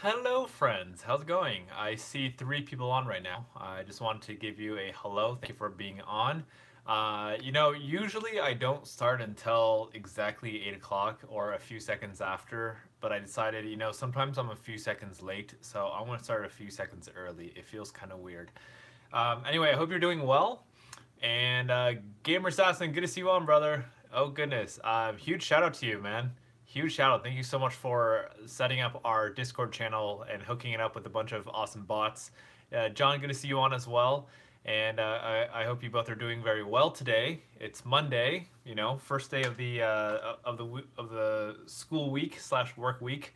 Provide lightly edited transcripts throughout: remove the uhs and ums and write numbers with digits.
Hello, friends. How's it going? I see three people on right now. I just wanted to give you a hello. Thank you for being on. Usually I don't start until exactly 8 o'clock or a few seconds after, but I decided, sometimes I'm a few seconds late, so I want to start a few seconds early. It feels kind of weird. Anyway, I hope you're doing well. And Gamer Assassin, good to see you on, brother. Oh goodness, huge shout out to you, man. Huge shout out. Thank you so much for setting up our Discord channel and hooking it up with a bunch of awesome bots. John, good to see you on as well. And I hope you both are doing very well today. It's Monday, first day of the school week slash work week.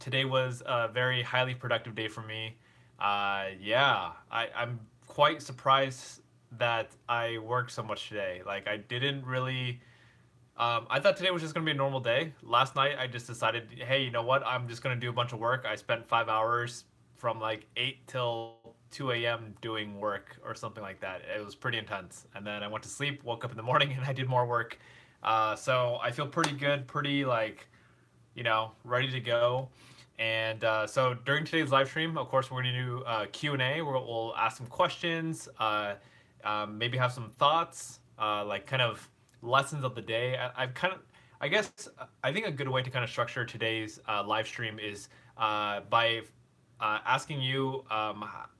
Today was a very highly productive day for me. I'm quite surprised that I worked so much today. Like I didn't really. I thought today was just gonna be a normal day. Last night I just decided, hey, you know what? I'm just gonna do a bunch of work. I spent 5 hours from like 8 till 2 a.m. doing work or something like that. It was pretty intense. And then I went to sleep, woke up in the morning, and I did more work. So I feel pretty good, pretty like, ready to go. And so during today's live stream, of course, we're going to do Q&A. We'll ask some questions, maybe have some thoughts, like kind of lessons of the day. I guess, I think a good way to kind of structure today's live stream is by asking you,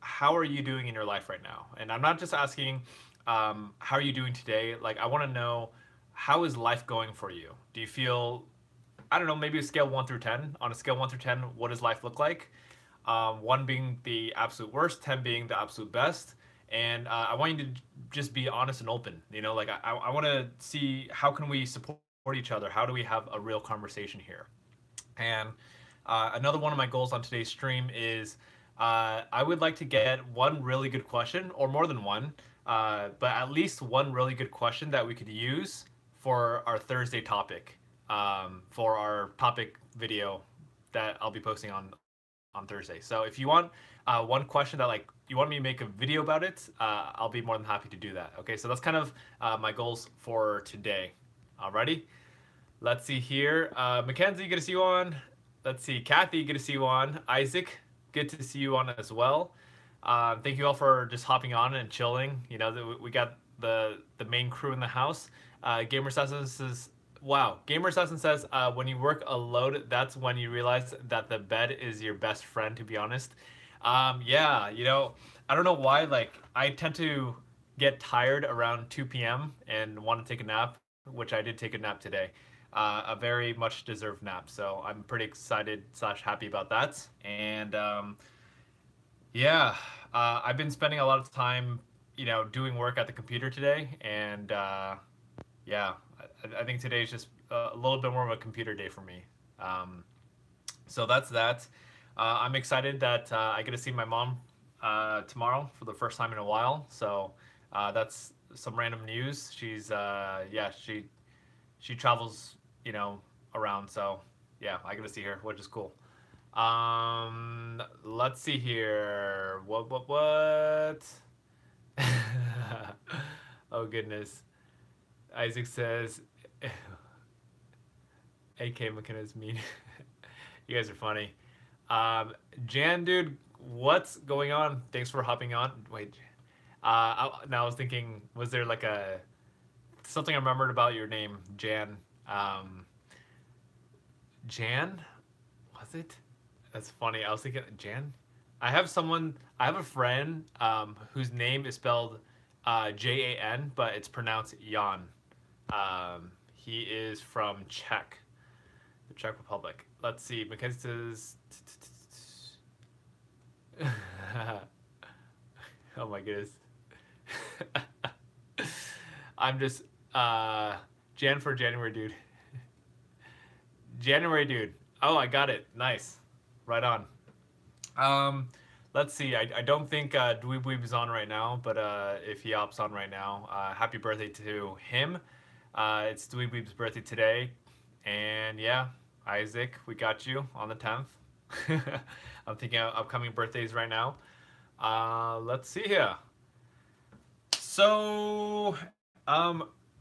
how are you doing in your life right now? And I'm not just asking, how are you doing today? Like, I want to know, how is life going for you? Do you feel, I don't know, maybe a scale 1 through 10. On a scale 1 through 10, what does life look like? 1 being the absolute worst, 10 being the absolute best. And I want you to just be honest and open. Like I want to see, how can we support each other? How do we have a real conversation here? And another one of my goals on today's stream is I would like to get one really good question, or more than one, but at least one really good question that we could use for our Thursday topic, for our topic video that I'll be posting on Thursday. So if you want one question that like you want me to make a video about it, I'll be more than happy to do that. Okay, so that's kind of my goals for today. Alrighty, let's see here. Mackenzie, good to see you on. Let's see, Kathy, good to see you on. Isaac, good to see you on as well. Thank you all for just hopping on and chilling. We got the main crew in the house. Gamer Assassin says, wow. Gamer Assassin says, when you work a load, that's when you realize that the bed is your best friend, to be honest. Yeah, I don't know why, like, I tend to get tired around 2 p.m. and want to take a nap, which I did take a nap today. A very much deserved nap, so I'm pretty excited slash happy about that. And yeah, I've been spending a lot of time, doing work at the computer today, and yeah, I think today is just a little bit more of a computer day for me. So that's that. I'm excited that I get to see my mom tomorrow for the first time in a while. So that's some random news. Yeah, she travels, around. So yeah, I get to see her, which is cool. Let's see here. What? Oh goodness. Isaac says, AK McKenna's mean. You guys are funny. Jan, dude, what's going on? Thanks for hopping on. Wait, now I was thinking, was there like something I remembered about your name, Jan? Jan? Was it? That's funny. I was thinking, Jan? I have a friend whose name is spelled Jan, but it's pronounced Jan. He is from the Czech Republic. Let's see. Mackenzie says, oh my goodness. I'm just Jan for January, dude. January, dude. Oh, I got it. Nice. Right on. Let's see. I don't think Dweeb Weeb is on right now, but if he opts on right now, happy birthday to him. It's Dweeb Weeb's birthday today, and yeah, Isaac, we got you on the 10th. I'm thinking of upcoming birthdays right now. Let's see here. So,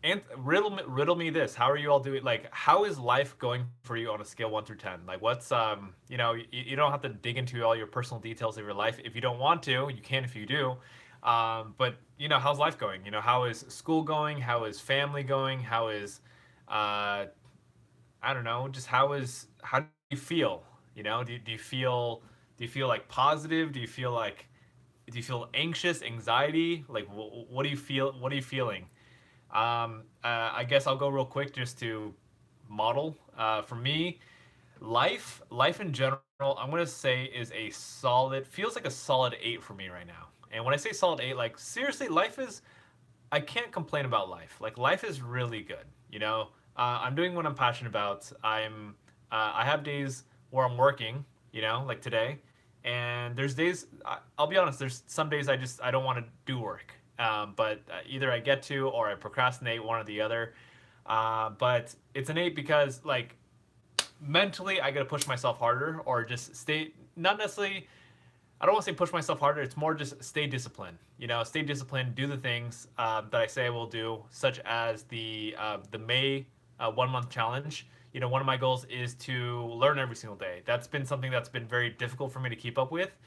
And riddle me this: how are you all doing? Like, how is life going for you on a scale 1 through 10? Like, what's you know, you don't have to dig into all your personal details of your life if you don't want to. You can if you do. But you know, how's life going? You know, how is school going? How is family going? How is uh, I don't know, just how do you feel? You know, do you feel like positive? Do you feel anxious, anxiety? Like, what do you feel? What are you feeling? I guess I'll go real quick just to model. For me, life in general, I'm gonna say is a solid. Feels like a solid 8 for me right now. And when I say solid 8, like seriously, life is. I can't complain about life. Like life is really good. You know, I'm doing what I'm passionate about. I have days where I'm working. You know, like today, and there's days. I'll be honest. There's some days I don't want to do work. But either I get to or I procrastinate, one or the other. But it's an 8 because like mentally I gotta push myself harder or just stay. Not necessarily. I don't want to say push myself harder. It's more just stay disciplined. You know, stay disciplined. Do the things that I say I will do, such as the May 1 month challenge. You know, one of my goals is to learn every single day. That's been something that's been very difficult for me to keep up with.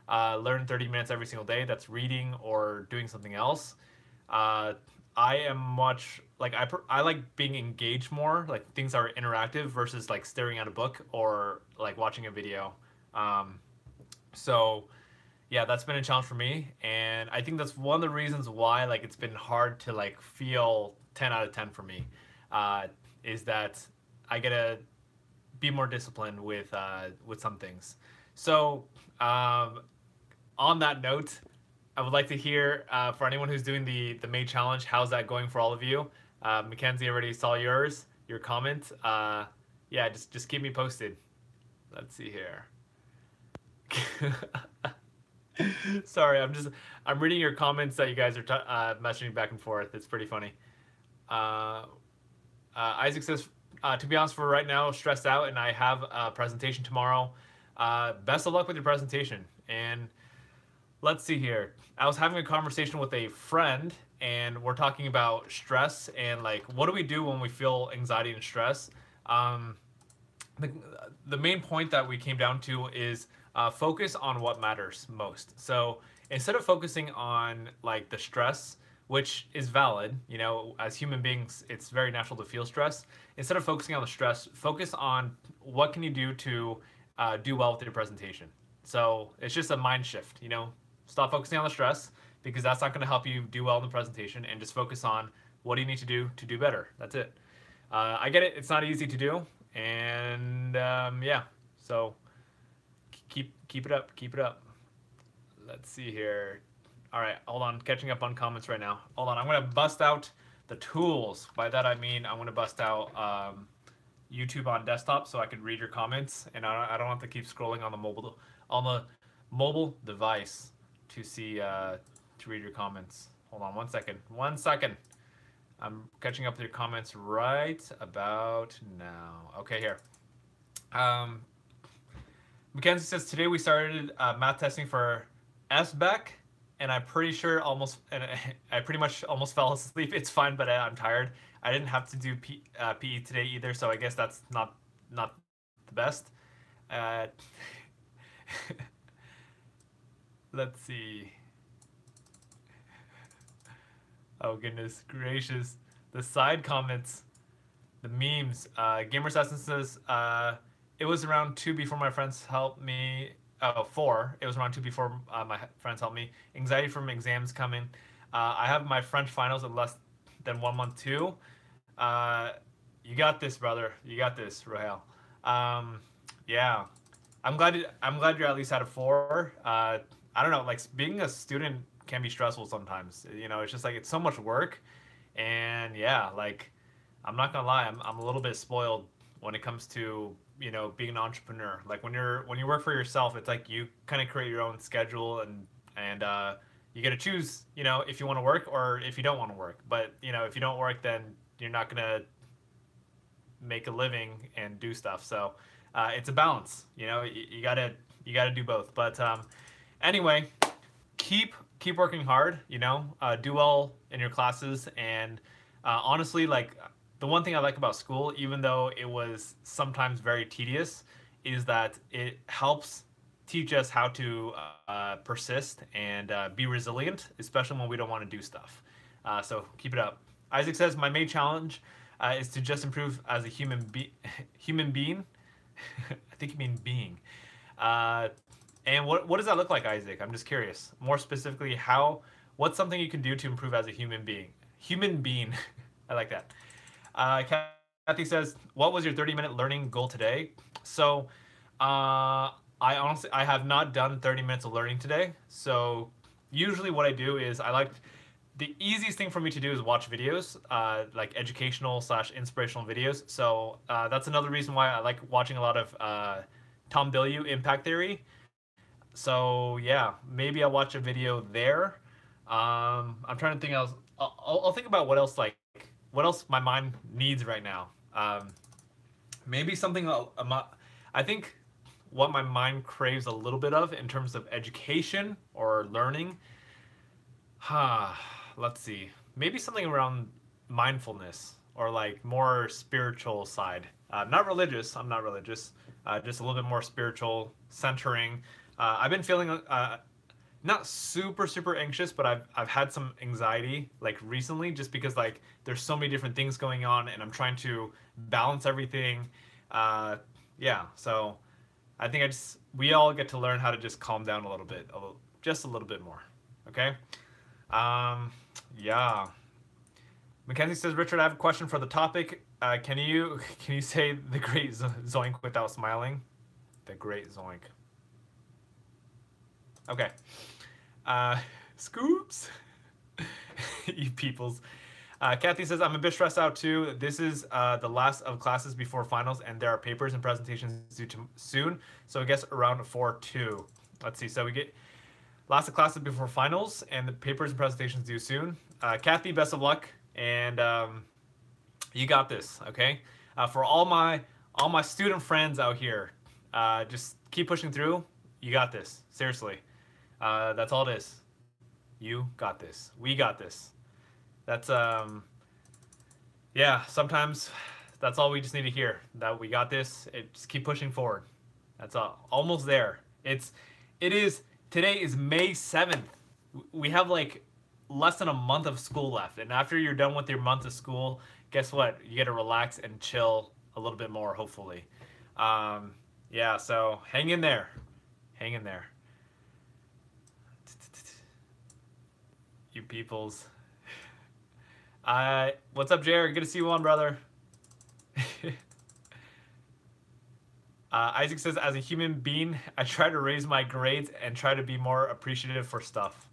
Learn 30 minutes every single day. That's reading or doing something else. Uh, I am much like I like being engaged more, like things that are interactive versus like staring at a book or like watching a video. Um, so yeah, that's been a challenge for me, and I think that's one of the reasons why like it's been hard to like feel 10 out of 10 for me. Uh, is that I gotta be more disciplined with some things. So um, on that note, I would like to hear for anyone who's doing the May challenge, how's that going for all of you? Mackenzie already saw your comment. Yeah, just keep me posted. Let's see here. Sorry, I'm reading your comments that you guys are messaging back and forth. It's pretty funny. Uh, Isaac says, to be honest, for right now, stressed out, and I have a presentation tomorrow. Best of luck with your presentation. And let's see here. I was having a conversation with a friend, and we're talking about stress and like what do we do when we feel anxiety and stress. Um, the, the main point that we came down to is focus on what matters most. So instead of focusing on like the stress, which is valid, you know, as human beings, it's very natural to feel stress. Instead of focusing on the stress, focus on what can you do to do well with your presentation. So it's just a mind shift, you know, stop focusing on the stress because that's not going to help you do well in the presentation, and just focus on what do you need to do better. That's it. I get it. It's not easy to do, and yeah. So keep it up. Keep it up. Let's see here. All right, hold on. Catching up on comments right now. Hold on. I'm gonna bust out the tools. By that I mean I'm gonna bust out YouTube on desktop so I can read your comments, and I don't have to keep scrolling on the mobile device to see to read your comments. Hold on 1 second. 1 second. I'm catching up with your comments right about now. Okay, here. Mackenzie says today we started math testing for SBEC, and I'm pretty sure I pretty much almost fell asleep. It's fine, but I'm tired. I didn't have to do PE today either, so I guess that's not the best. Uh, let's see. Oh goodness gracious! The side comments, the memes. Gamer Assassin says it was around 2 before my friends helped me. Oh, 4. It was around 2 before my friends helped me. Anxiety from exams coming. I have my French finals in less than 1 month too. You got this, brother. You got this, Rohel. Yeah, I'm glad you're at least at a 4. I don't know. Like being a student can be stressful sometimes. You know, it's just like it's so much work, and yeah, like I'm not gonna lie, I'm a little bit spoiled when it comes to, you know, being an entrepreneur. Like when you work for yourself, it's like you kind of create your own schedule, and you get to choose, you know, if you want to work or if you don't want to work. But you know, if you don't work, then you're not gonna make a living and do stuff. So it's a balance. You know, you gotta do both. But anyway, keep working hard. You know, do well in your classes, and Honestly, like the one thing I like about school, even though it was sometimes very tedious, is that it helps teach us how to persist and be resilient, especially when we don't want to do stuff. So keep it up. Isaac says my main challenge is to just improve as a human being. I think you mean being. Uh, and what does that look like, Isaac? I'm just curious. More specifically, what's something you can do to improve as a human being? Human being. I like that. Kathy says, what was your 30-minute learning goal today? So, I have not done 30 minutes of learning today. So usually what I do is the easiest thing for me to do is watch videos, like educational / inspirational videos. So that's another reason why I like watching a lot of Tom Bilyeu Impact Theory. So yeah, maybe I'll watch a video there. I'm trying to think else. I'll think about what else my mind needs right now. Maybe something I think what my mind craves a little bit of in terms of education or learning. Let's see. Maybe something around mindfulness or like more spiritual side. Not religious. I'm not religious. Just a little bit more spiritual, centering. I've been feeling not super anxious, but I've had some anxiety like recently, just because like there's so many different things going on, and I'm trying to balance everything. Yeah, so I think we all get to learn how to just calm down a little bit, just a little bit more. Okay. Yeah. Mackenzie says, Richard, I have a question for the topic. Can you say the great zoink without smiling? The great zoink. Okay. Scoops. You peoples. Kathy says, I'm a bit stressed out too. This is the last of classes before finals, and there are papers and presentations due to soon. So I guess around 4-2. Let's see. So we get last of classes before finals, and the papers and presentations due soon. Kathy, best of luck, and you got this. Okay. For all my student friends out here, just keep pushing through. You got this. Seriously. That's all it is. You got this. We got this. That's yeah, sometimes that's all we just need to hear. That we got this. Just keep pushing forward. That's all. Almost there. Today is May 7th. We have like less than a month of school left. And after you're done with your month of school, guess what? You get to relax and chill a little bit more, hopefully. Yeah, so hang in there. Hang in there. You peoples. What's up, Jared? Good to see you on, brother. Isaac says, as a human being, I try to raise my grades and try to be more appreciative for stuff.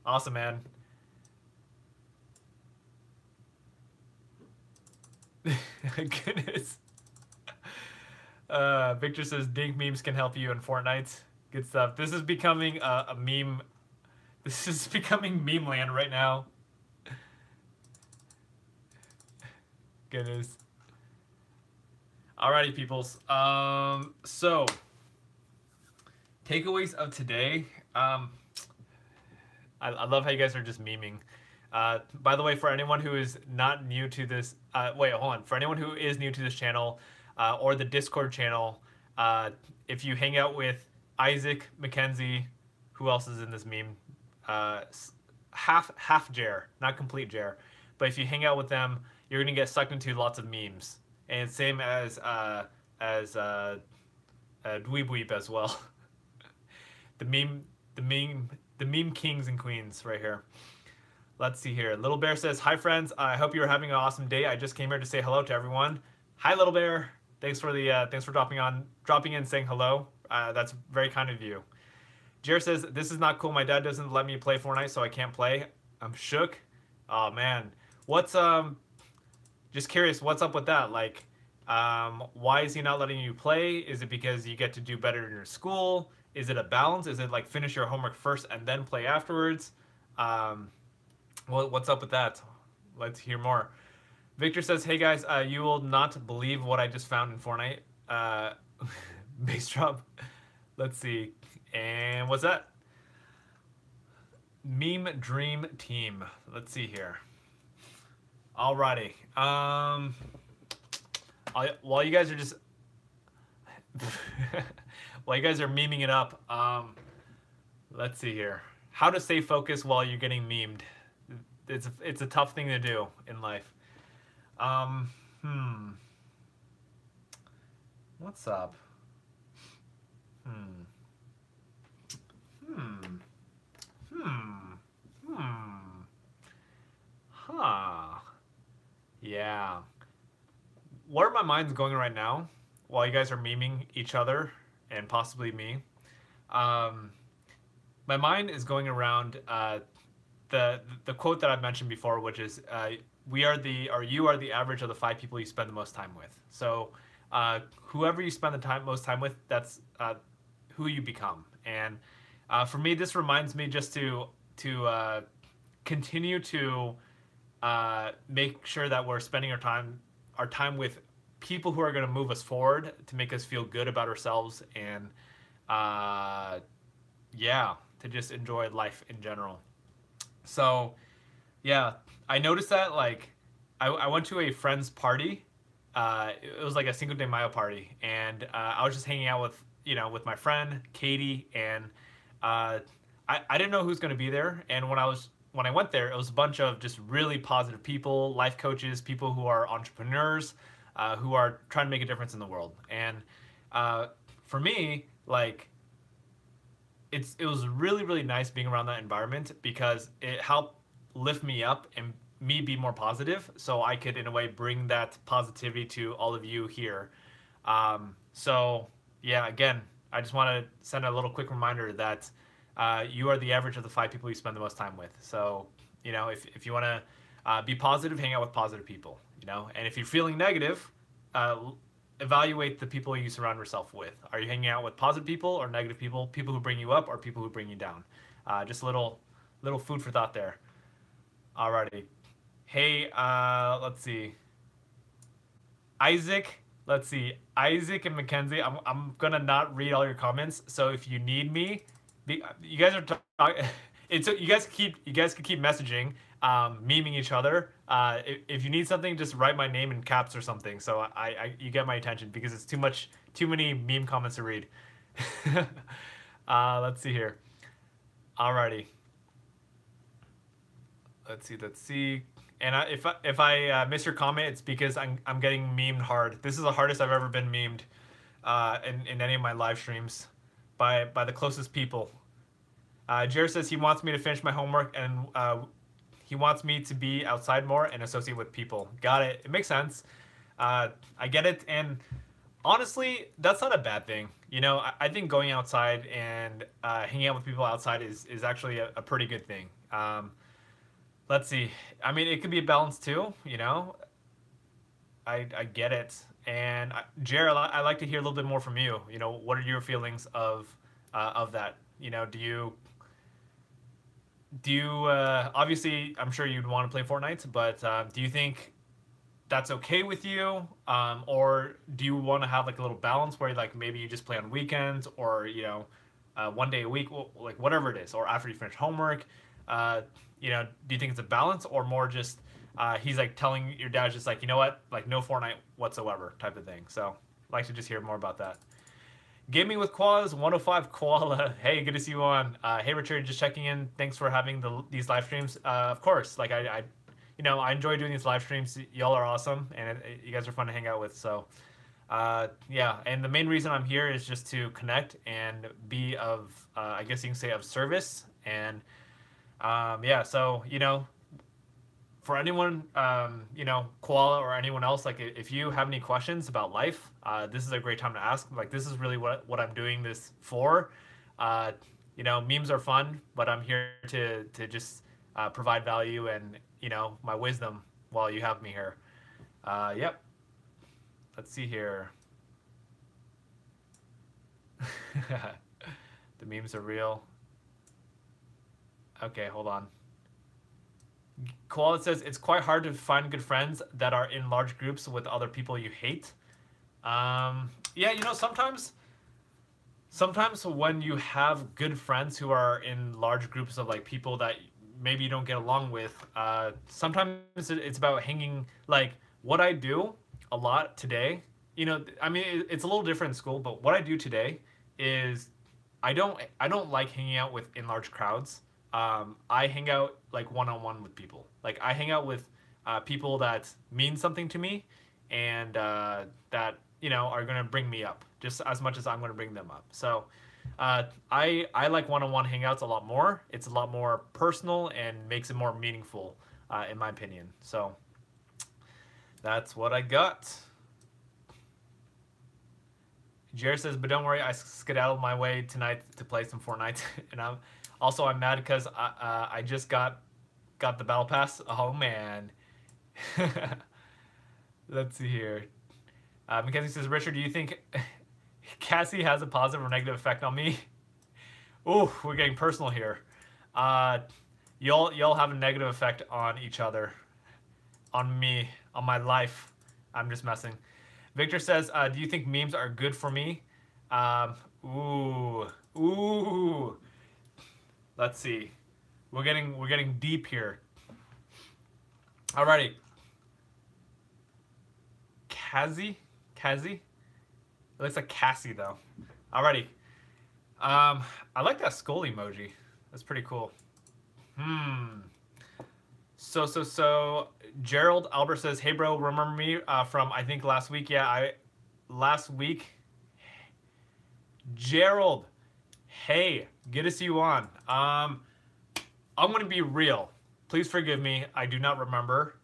Awesome, man. Goodness. Victor says, Dink memes can help you in Fortnite. Good stuff. This is becoming a meme. This is becoming meme land right now. Goodness. Alrighty, peoples. So takeaways of today. I love how you guys are just memeing. By the way, for anyone who is not new to this, wait, hold on. For anyone who is new to this channel or the Discord channel, if you hang out with Isaac, Mackenzie, who else is in this meme? Half Jer, not complete Jer. But if you hang out with them, you're gonna get sucked into lots of memes. And same as Dweeb Weep as well. the meme kings and queens right here. Let's see here. Little Bear says, hi friends, I hope you're having an awesome day. I just came here to say hello to everyone. Hi Little Bear. Thanks for dropping in saying hello. That's very kind of you. Jer says, this is not cool. My dad doesn't let me play Fortnite, so I can't play. I'm shook. Oh man. What's just curious, what's up with that? Like, why is he not letting you play? Is it because you get to do better in your school? Is it a balance? Is it like finish your homework first and then play afterwards? What's up with that? Let's hear more. Victor says, hey guys, you will not believe what I just found in Fortnite. Base drop. Let's see. And what's that? Meme Dream Team. Let's see here. Alrighty. While you guys are just while you guys are memeing it up, let's see here. How to stay focused while you're getting memed. It's a tough thing to do in life. Um, hmm. What's up? Hmm. Hmm. Hmm. Hmm. Huh. Yeah. Where my mind's going right now, while you guys are memeing each other and possibly me, um, my mind is going around the quote that I've mentioned before, which is we are the or you are the average of the five people you spend the most time with. So whoever you spend the most time with, that's who you become. And for me, this reminds me just to continue to make sure that we're spending our time with people who are going to move us forward to make us feel good about ourselves and uh, yeah, to just enjoy life in general. So yeah, I noticed that like I went to a friend's party. It was like a Cinco de Mayo party, and I was just hanging out with with my friend Katie, and uh, I didn't know who's going to be there. And when I went there, it was a bunch of just really positive people, life coaches, people who are entrepreneurs, who are trying to make a difference in the world. And for me, like it was really nice being around that environment because it helped lift me up and me be more positive, so I could in a way bring that positivity to all of you here. So yeah, again, I just want to send a little quick reminder that you are the average of the five people you spend the most time with. So if you want to be positive, hang out with positive people. And if you're feeling negative, uh, evaluate the people you surround yourself with. Are you hanging out with positive people or negative people? People who bring you up or people who bring you down? Just a little food for thought there. Alrighty. Hey, let's see. Isaac, let's see. Isaac and Mackenzie, I'm gonna not read all your comments. So if you need me, you guys are talking. It's you guys can keep messaging, memeing each other. If you need something, just write my name in caps or something. So you get my attention because it's too many meme comments to read. Let's see here. Alrighty. Let's see. And if I miss your comment, it's because I'm getting memed hard. This is the hardest I've ever been memed in any of my live streams by the closest people. Jared says he wants me to finish my homework and he wants me to be outside more and associate with people. Got it. It makes sense. I get it. And honestly, that's not a bad thing. I think going outside and hanging out with people outside is actually a pretty good thing. Let's see. I mean, it could be a balance too. I get it. And Jared, I'd like to hear a little bit more from you. What are your feelings of that? Do you obviously I'm sure you'd want to play Fortnite, but do you think that's okay with you, or do you want to have like a little balance where like maybe you just play on weekends or one day a week, like whatever it is, or after you finish homework? Do you think it's a balance or more just he's like telling your dad just like, you know what, like no Fortnite whatsoever type of thing? So I'd like to just hear more about that. Gaming with Koalas 105 Koala. Hey, good to see you on. Hey, Richard, just checking in. Thanks for having these live streams. Of course, like I enjoy doing these live streams. Y'all are awesome, and you guys are fun to hang out with. So, yeah. And the main reason I'm here is just to connect and be of, I guess you can say, of service. And yeah. So for anyone, Koala or anyone else, like if you have any questions about life, this is a great time to ask. Like this is really what I'm doing this for. Memes are fun, but I'm here to just provide value and my wisdom while you have me here. Yep. Let's see here. The memes are real. Okay, hold on. Koala says it's quite hard to find good friends that are in large groups with other people you hate. Yeah, sometimes when you have good friends who are in large groups of like people that maybe you don't get along with. Sometimes it's about hanging. Like what I do a lot today. You know, I mean, it's a little different in school, but what I do today is I don't like hanging out with in large crowds. I hang out like one on one with people. Like I hang out with people that mean something to me, and that are gonna bring me up just as much as I'm gonna bring them up. So I like one on one hangouts a lot more. It's a lot more personal and makes it more meaningful, in my opinion. So that's what I got. Jared says, but don't worry, I skedaddled my way tonight to play some Fortnite, and I'm mad because I just got the battle pass. Oh man. Let's see here. Mackenzie says, Richard, do you think Cassie has a positive or negative effect on me? Ooh, we're getting personal here. Y'all have a negative effect on each other, on me, on my life. I'm just messing. Victor says, do you think memes are good for me? Ooh. Let's see. We're getting deep here. Alrighty. Cassie? It looks like Cassie though. Alrighty. I like that skull emoji. That's pretty cool. So Gerald Albert says, hey bro, remember me from I think last week? Yeah, last week. Gerald, hey, good to see you on. I'm gonna be real. Please forgive me. I do not remember,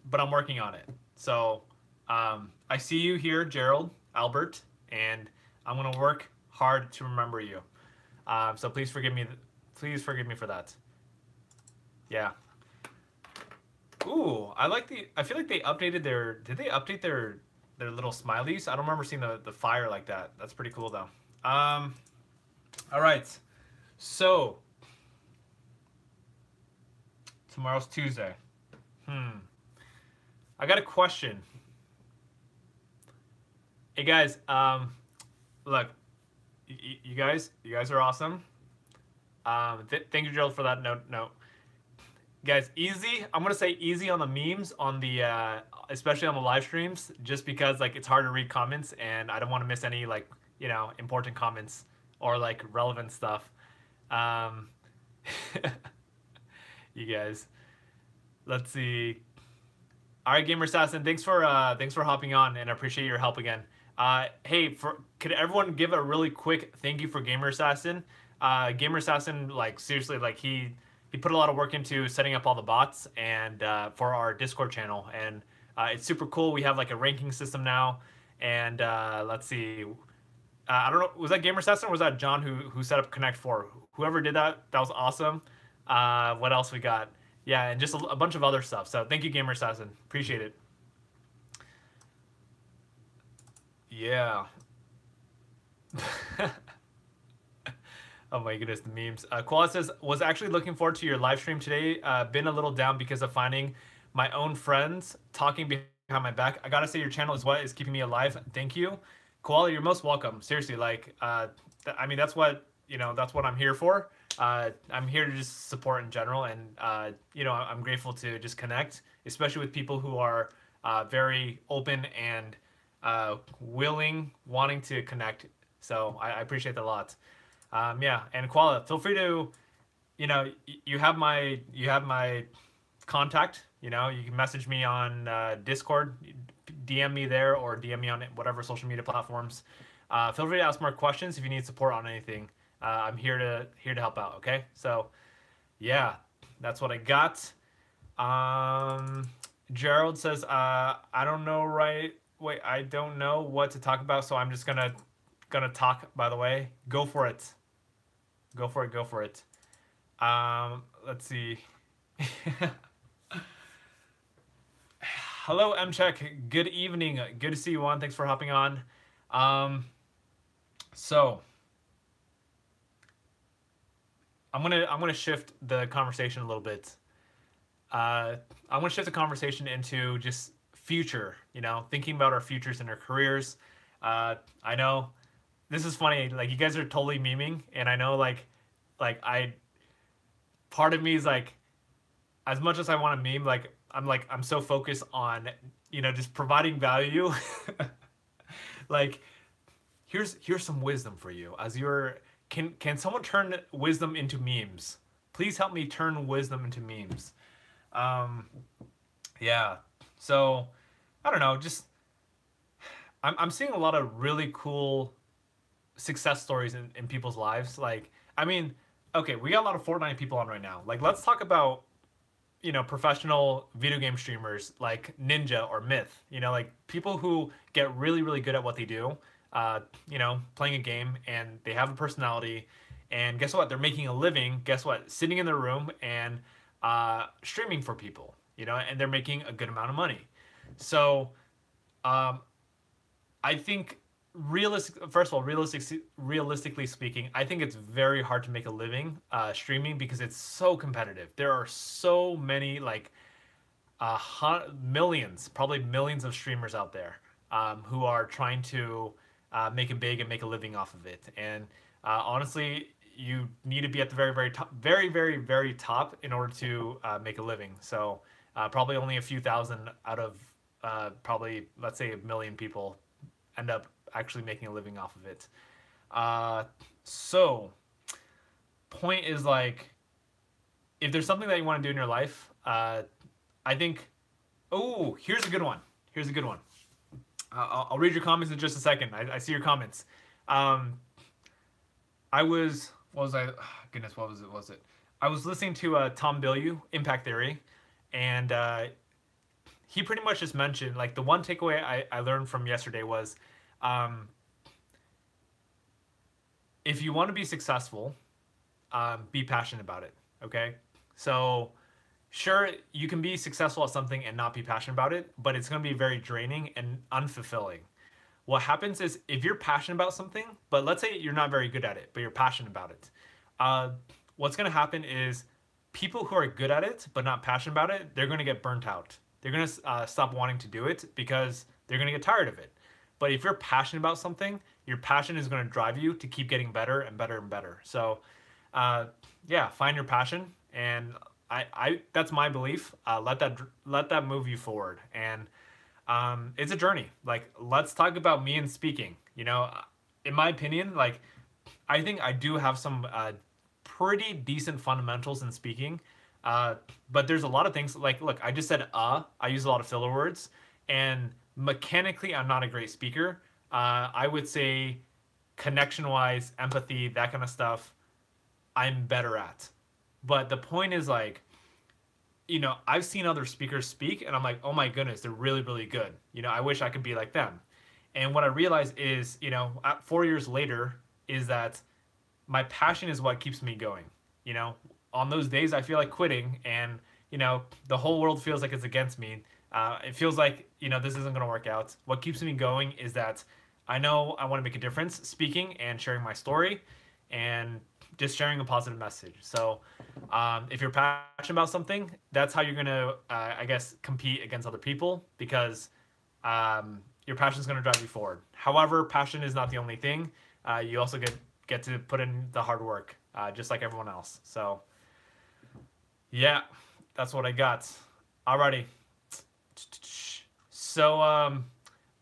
but I'm working on it. So I see you here, Gerald Albert, and I'm gonna work hard to remember you. So please forgive me. Please forgive me for that. Yeah. Ooh, I feel like they updated their. Did they update their little smileys? I don't remember seeing the fire like that. That's pretty cool though. All right. So tomorrow's Tuesday. I got a question. Hey guys, look, you guys are awesome. Thank you, Gerald, for that note. Guys, easy. I'm gonna say easy on the memes on the especially on the live streams, just because like it's hard to read comments and I don't want to miss any like important comments or like relevant stuff. You guys, let's see. All right, Gamer Assassin, thanks for hopping on, and I appreciate your help again. Hey, could everyone give a really quick thank you for Gamer Assassin? Gamer Assassin, like seriously, like he put a lot of work into setting up all the bots and for our Discord channel, and it's super cool. We have like a ranking system now, and let's see. I don't know, was that Gamer Assassin or was that John who set up Connect 4? Whoever did that was awesome. What else we got? Yeah, and just a bunch of other stuff. So thank you, Gamer Assassin. Appreciate it. Yeah. Oh my goodness, the memes. Koala says, was actually looking forward to your live stream today. Been a little down because of finding my own friends talking behind my back. I gotta say your channel is what is keeping me alive. Thank you. Koala, you're most welcome. Seriously, like, I mean, that's what I'm here for. I'm here to just support in general, and I'm grateful to just connect, especially with people who are very open and wanting to connect. So I appreciate that a lot. Yeah, and Koala, feel free to, you have my contact. You can message me on Discord, DM me there, or DM me on whatever social media platforms. Feel free to ask more questions if you need support on anything. I'm here to help out. Okay, so yeah, that's what I got. Gerald says, I don't know I don't know what to talk about, so I'm just gonna talk. By the way, go for it. Go for it. Let's see. Hello, Mcheck. Good evening. Good to see you on. Thanks for hopping on. So I'm gonna shift the conversation a little bit. I'm gonna shift the conversation into just future. Thinking about our futures and our careers. I know this is funny. Like, you guys are totally memeing, and I know like part of me is like, as much as I want to meme, like I'm so focused on just providing value. Like here's some wisdom for you. As you're can someone turn wisdom into memes? Please help me turn wisdom into memes. Um, yeah. So I don't know. Just I'm seeing a lot of really cool success stories in people's lives. Like, I mean, okay, we got a lot of Fortnite people on right now. Like, let's talk about professional video game streamers like Ninja or Myth. Like people who get really, really good at what they do. Playing a game and they have a personality. And guess what? They're making a living. Guess what? Sitting in their room and streaming for people. And they're making a good amount of money. So, um, I think first of all, realistically speaking, I think it's very hard to make a living streaming because it's so competitive. There are so many like millions, probably millions of streamers out there who are trying to make it big and make a living off of it. And honestly, you need to be at the very, very top, very, very, very top in order to make a living. So probably only a few thousand out of probably, let's say, a million people end up actually making a living off of it. So, point is like, if there's something that you want to do in your life, I think, oh, here's a good one. Here's a good one. I'll read your comments in just a second. I see your comments. What was I? Oh, goodness, what was it? I was listening to Tom Bilyeu, Impact Theory, and he pretty much just mentioned, like, the one takeaway I learned from yesterday was, um, if you want to be successful, be passionate about it. Okay, so sure, you can be successful at something and not be passionate about it, but it's going to be very draining and unfulfilling. What happens is if you're passionate about something, but let's say you're not very good at it, but you're passionate about it, what's going to happen is people who are good at it but not passionate about it, they're going to get burnt out. They're going to stop wanting to do it because they're going to get tired of it. But if you're passionate about something, your passion is going to drive you to keep getting better and better and better. So, yeah, find your passion, and I that's my belief. Let that move you forward, and it's a journey. Like, let's talk about me and speaking. In my opinion, like, I think I do have some pretty decent fundamentals in speaking. But there's a lot of things like, look, I just said, I use a lot of filler words, and mechanically, I'm not a great speaker. I would say connection wise, empathy, that kind of stuff, I'm better at. But the point is, like, I've seen other speakers speak and I'm like, oh my goodness, they're really, really good. I wish I could be like them. And what I realized is, 4 years later, is that my passion is what keeps me going. On those days I feel like quitting and, the whole world feels like it's against me. It feels like, this isn't going to work out. What keeps me going is that I know I want to make a difference speaking and sharing my story and just sharing a positive message. So if you're passionate about something, that's how you're going to, I guess, compete against other people because your passion is going to drive you forward. However, passion is not the only thing. You also get to put in the hard work, just like everyone else. So, yeah, that's what I got. Alrighty. So,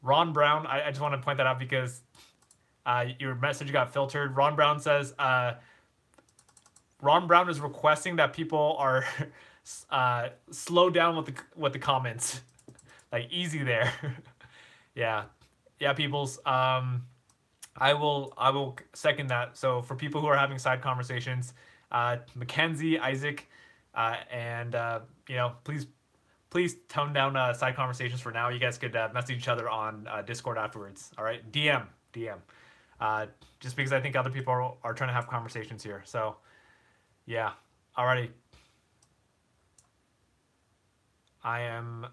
Ron Brown, I just want to point that out because your message got filtered. Ron Brown says, Ron Brown is requesting that people are slow down with the comments. Like, easy there. Yeah, peoples. I will second that. So for people who are having side conversations, Mackenzie, Isaac, and please tone down side conversations for now. You guys could message each other on Discord afterwards. All right, DM. Just because I think other people are trying to have conversations here. So, yeah. Alrighty. I am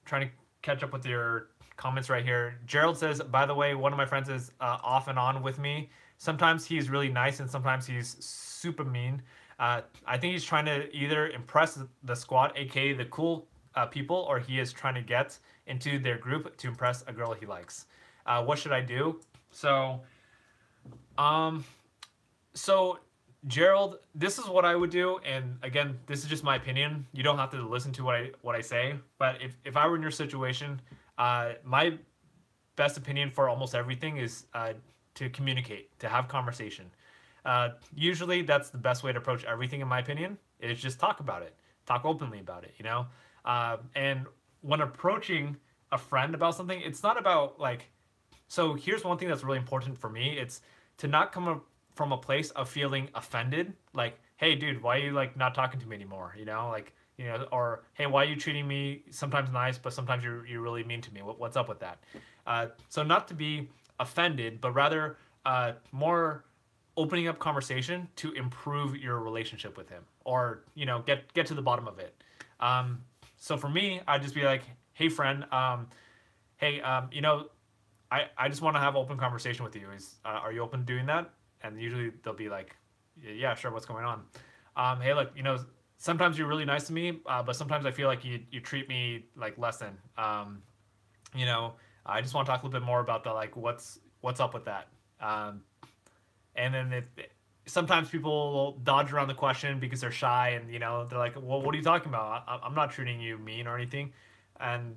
trying to catch up with your comments right here. Gerald says, by the way, one of my friends is off and on with me. Sometimes he's really nice and sometimes he's super mean. I think he's trying to either impress the squad, aka the cool people, or he is trying to get into their group to impress a girl he likes. What should I do? So Gerald, this is what I would do, and again, this is just my opinion. You don't have to listen to what I say, but if I were in your situation, my best opinion for almost everything is to communicate, to have conversation. Usually, that's the best way to approach everything, in my opinion. Is just talk about it, talk openly about it. And when approaching a friend about something, it's not about like. So here's one thing that's really important for me. It's to not come from a place of feeling offended, like, hey, dude, why are you like not talking to me anymore? Or hey, why are you treating me sometimes nice, but sometimes you're really mean to me? What's up with that? So not to be offended, but rather more opening up conversation to improve your relationship with him, or get to the bottom of it. So for me, I'd just be like, hey, friend, hey, I just want to have an open conversation with you. Are you open to doing that? And usually they'll be like, yeah, sure. What's going on? Hey, look, sometimes you're really nice to me, but sometimes I feel like you treat me like less than. You know, I just want to talk a little bit more about the like what's up with that. And then sometimes people will dodge around the question because they're shy, and they're like, well, what are you talking about? I'm not treating you mean or anything. And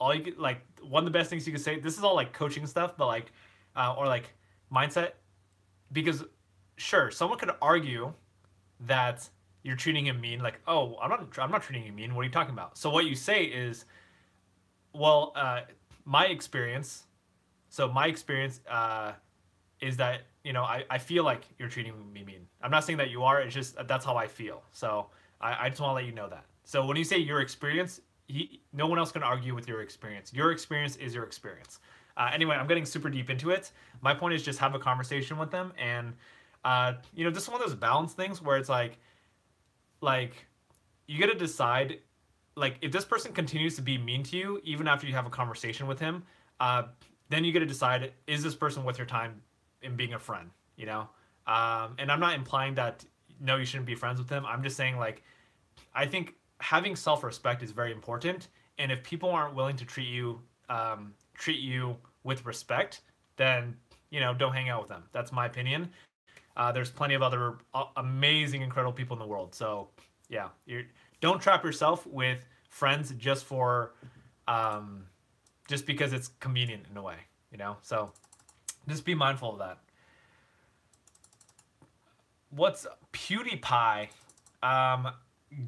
all you could, like, one of the best things you could say, this is all like coaching stuff, but like or like mindset, because sure, someone could argue that you're treating him mean, like, oh, I'm not treating you mean, what are you talking about? So what you say is, well, my experience my experience is that I feel like you're treating me mean. I'm not saying that you are, it's just that's how I feel. So I just want to let you know that. So when you say your experience, no one else can argue with your experience. Your experience is your experience. Anyway, I'm getting super deep into it. My point is just have a conversation with them, and this is one of those balance things where it's like you got to decide, like, if this person continues to be mean to you even after you have a conversation with him, then you got to decide, is this person worth your time in being a friend? And I'm not implying that no, you shouldn't be friends with them. I'm just saying, like, I think having self-respect is very important, and if people aren't willing to treat you with respect, then don't hang out with them. That's my opinion. There's plenty of other amazing, incredible people in the world. So yeah, don't trap yourself with friends just because it's convenient in a way. So just be mindful of that. What's PewDiePie?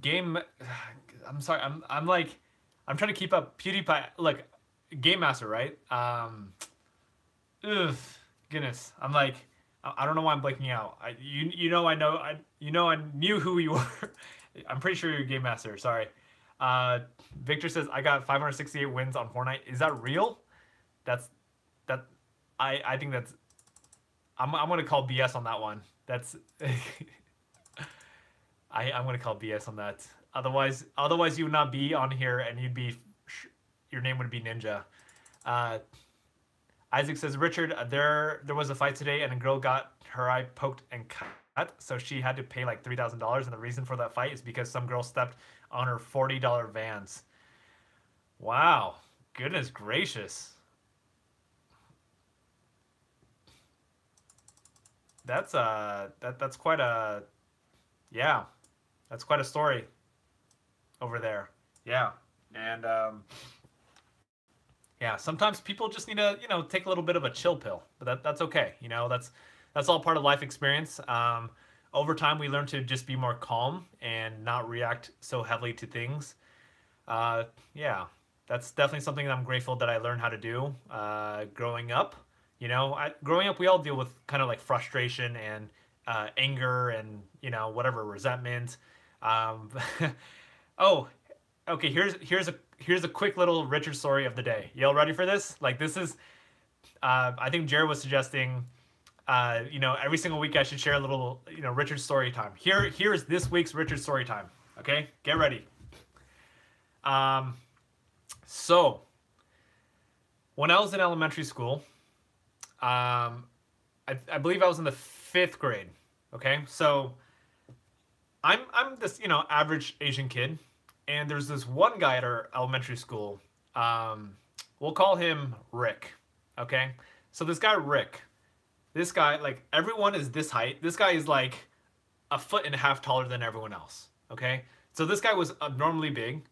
Game. I'm sorry. I'm trying to keep up. PewDiePie. Look, Game Master, right? Ugh, goodness. I'm like, I don't know why I'm blanking out. I knew who you were. I'm pretty sure you're Game Master. Sorry. Victor says I got 568 wins on Fortnite. Is that real? That. I think that's. I'm gonna call BS on that one. That's. I'm gonna call BS on that. Otherwise you would not be on here, and your name would be Ninja. Isaac says, Richard, there was a fight today, and a girl got her eye poked and cut, so she had to pay like $3,000, and the reason for that fight is because some girl stepped on her $40 Vans. Wow, goodness gracious. That's quite a that's quite a story over there. Yeah. And yeah, sometimes people just need to, take a little bit of a chill pill, but that's okay. That's all part of life experience. Over time, we learn to just be more calm and not react so heavily to things. Yeah, that's definitely something that I'm grateful that I learned how to do growing up. Growing up, we all deal with kind of like frustration and anger and whatever, resentment. Oh, okay. Here's a quick little Richard story of the day. Y'all ready for this? Like, this is, I think Jared was suggesting, every single week I should share a little, Richard story time. Here's this week's Richard story time. Okay, get ready. So when I was in elementary school, I believe I was in the 5th grade. Okay, so I'm this average Asian kid, and there's this one guy at our elementary school. We'll call him Rick. Okay, so this guy Rick, like, everyone is this height. This guy is like a foot and a half taller than everyone else. Okay, so this guy was abnormally big.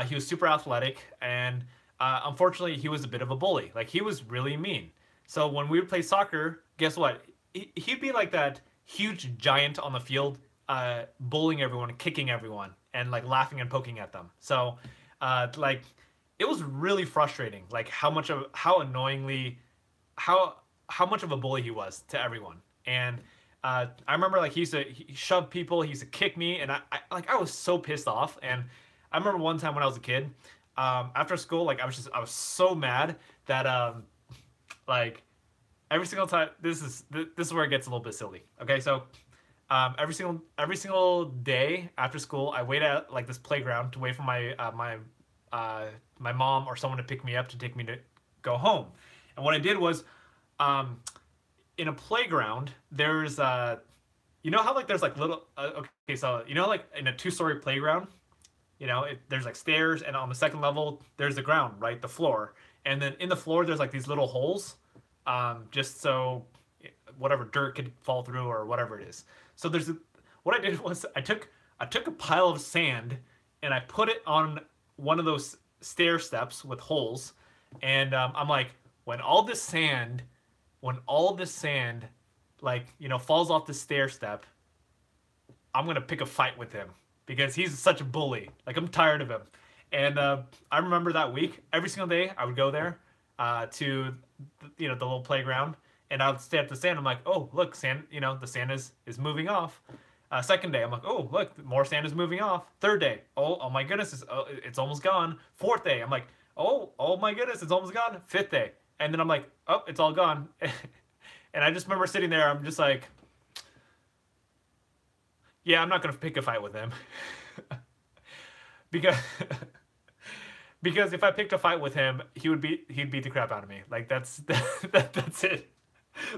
He was super athletic, and unfortunately, he was a bit of a bully. Like he was really mean. So when we would play soccer, guess what? He'd be like that huge giant on the field, bullying everyone, kicking everyone, and like laughing and poking at them. So, like, it was really frustrating. Like how annoyingly, how how much of a bully he was to everyone. And I remember like he shove people, he used to kick me, and I was so pissed off. And I remember one time when I was a kid, after school, like I was so mad that like every single time this is where it gets a little bit silly. Okay, so every single day after school, I wait at like this playground to wait for my mom or someone to pick me up to take me to go home. And what I did was, in a playground, there's you know how like there's like little okay, so you know like in a two-story playground, there's like stairs, and on the second level there's the ground, right, the floor, and then in the floor there's like these little holes, just so whatever dirt could fall through or whatever it is. So what I did was I took a pile of sand and I put it on one of those stair steps with holes, and I'm like, when all this sand like falls off the stair step, I'm gonna pick a fight with him because he's such a bully. Like I'm tired of him. And I remember that week, every single day I would go there to the little playground, and I would stay at the sand. I'm like, oh look, sand, the sand is moving off. Second day, I'm like, oh look, more sand is moving off. Third day, oh my goodness, it's almost gone. Fourth day, I'm like, oh my goodness, it's almost gone. Fifth day, and then I'm like, oh, it's all gone. And I just remember sitting there, I'm just like, yeah, I'm not gonna pick a fight with him. because because if I picked a fight with him, he'd beat the crap out of me. Like that's it.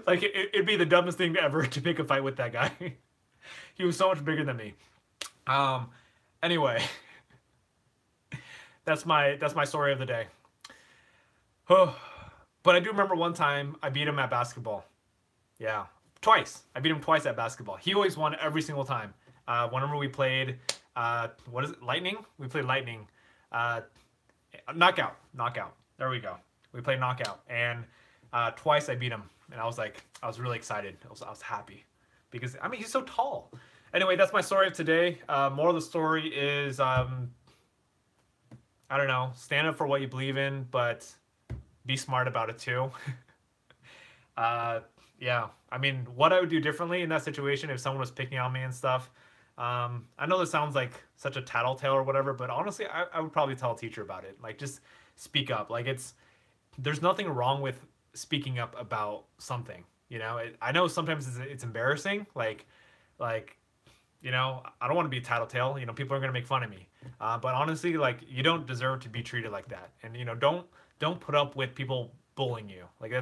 Like it'd be the dumbest thing ever to pick a fight with that guy. He was so much bigger than me. Anyway, that's my story of the day. Oh, but I do remember one time I beat him at basketball. Yeah, twice. I beat him twice at basketball. He always won every single time. Whenever we played, what is it? Lightning? We played Lightning. Knockout. There we go. We played Knockout, and twice I beat him, and I was really excited. I was happy because I mean he's so tall. Anyway, that's my story of today. More of the story is I don't know, stand up for what you believe in, but be smart about it too. Yeah, I mean, what I would do differently in that situation if someone was picking on me and stuff. I know this sounds like such a tattletale or whatever, but honestly, I would probably tell a teacher about it. Like, just speak up. Like, there's nothing wrong with speaking up about something. I know sometimes it's embarrassing. Like, I don't want to be a tattletale. People are gonna make fun of me. But honestly, like, you don't deserve to be treated like that. And don't put up with people bullying you. Like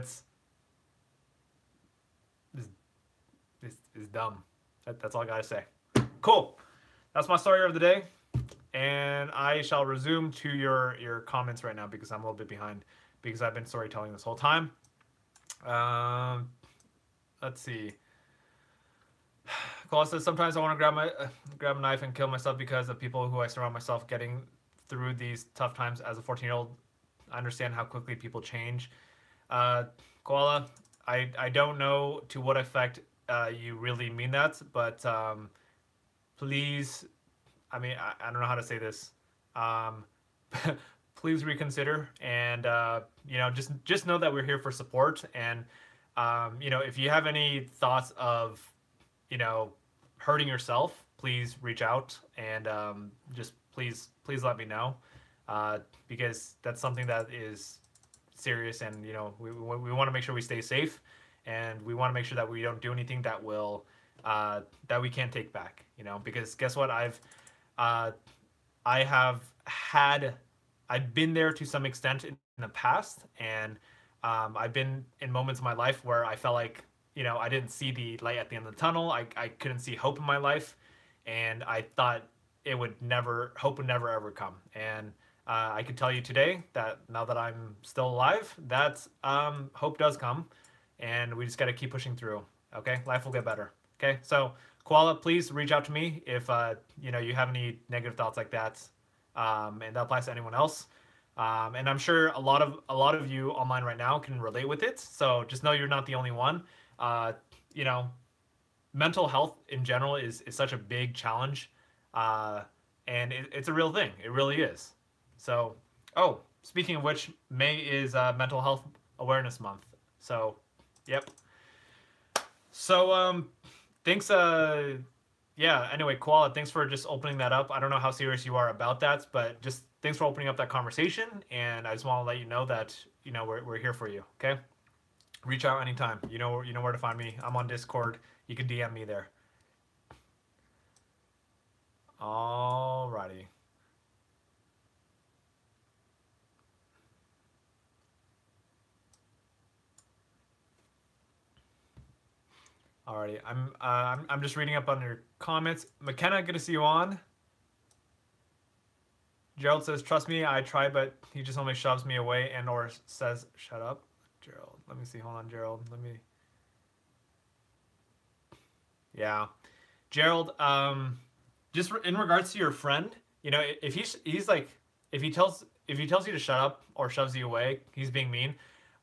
is dumb. That's all I gotta say. Cool. That's my story of the day, and I shall resume to your comments right now because I'm a little bit behind because I've been storytelling this whole time. Let's see. Claus says sometimes I want to grab a knife and kill myself because of people who I surround myself getting through these tough times. As a 14-year-old, I understand how quickly people change. Koala, I don't know to what effect you really mean that, but please, I mean, I don't know how to say this. Please reconsider, and just know that we're here for support. And if you have any thoughts of hurting yourself, please reach out and just please let me know, because that's something that is serious, and we want to make sure we stay safe, and we want to make sure that we don't do anything that will that we can't take back, because guess what, I've been there to some extent in the past, and I've been in moments in my life where I felt like I didn't see the light at the end of the tunnel. I couldn't see hope in my life, and I thought hope would never ever come. And I can tell you today that now that I'm still alive, that hope does come, and we just got to keep pushing through. Okay, life will get better. Okay, so Koala, please reach out to me if you have any negative thoughts like that, and that applies to anyone else. And I'm sure a lot of you online right now can relate with it. So just know you're not the only one. Uh, you know, mental health in general is such a big challenge, uh, and it's a real thing. It really is. So, oh, speaking of which, May is Mental Health Awareness Month. So, yep. So, thanks. Yeah. Anyway, Koala, thanks for just opening that up. I don't know how serious you are about that, but just thanks for opening up that conversation. And I just want to let you know that we're here for you. Okay. Reach out anytime. You know where to find me. I'm on Discord. You can DM me there. Alrighty. Alrighty. I'm just reading up on your comments. McKenna, good to see you on. Gerald says, "Trust me, I try, but he just only shoves me away and or says, shut up." Gerald, let me see. Hold on, Gerald. Let me. Yeah, Gerald. Just in regards to your friend, if he's like, if he tells you to shut up or shoves you away, he's being mean.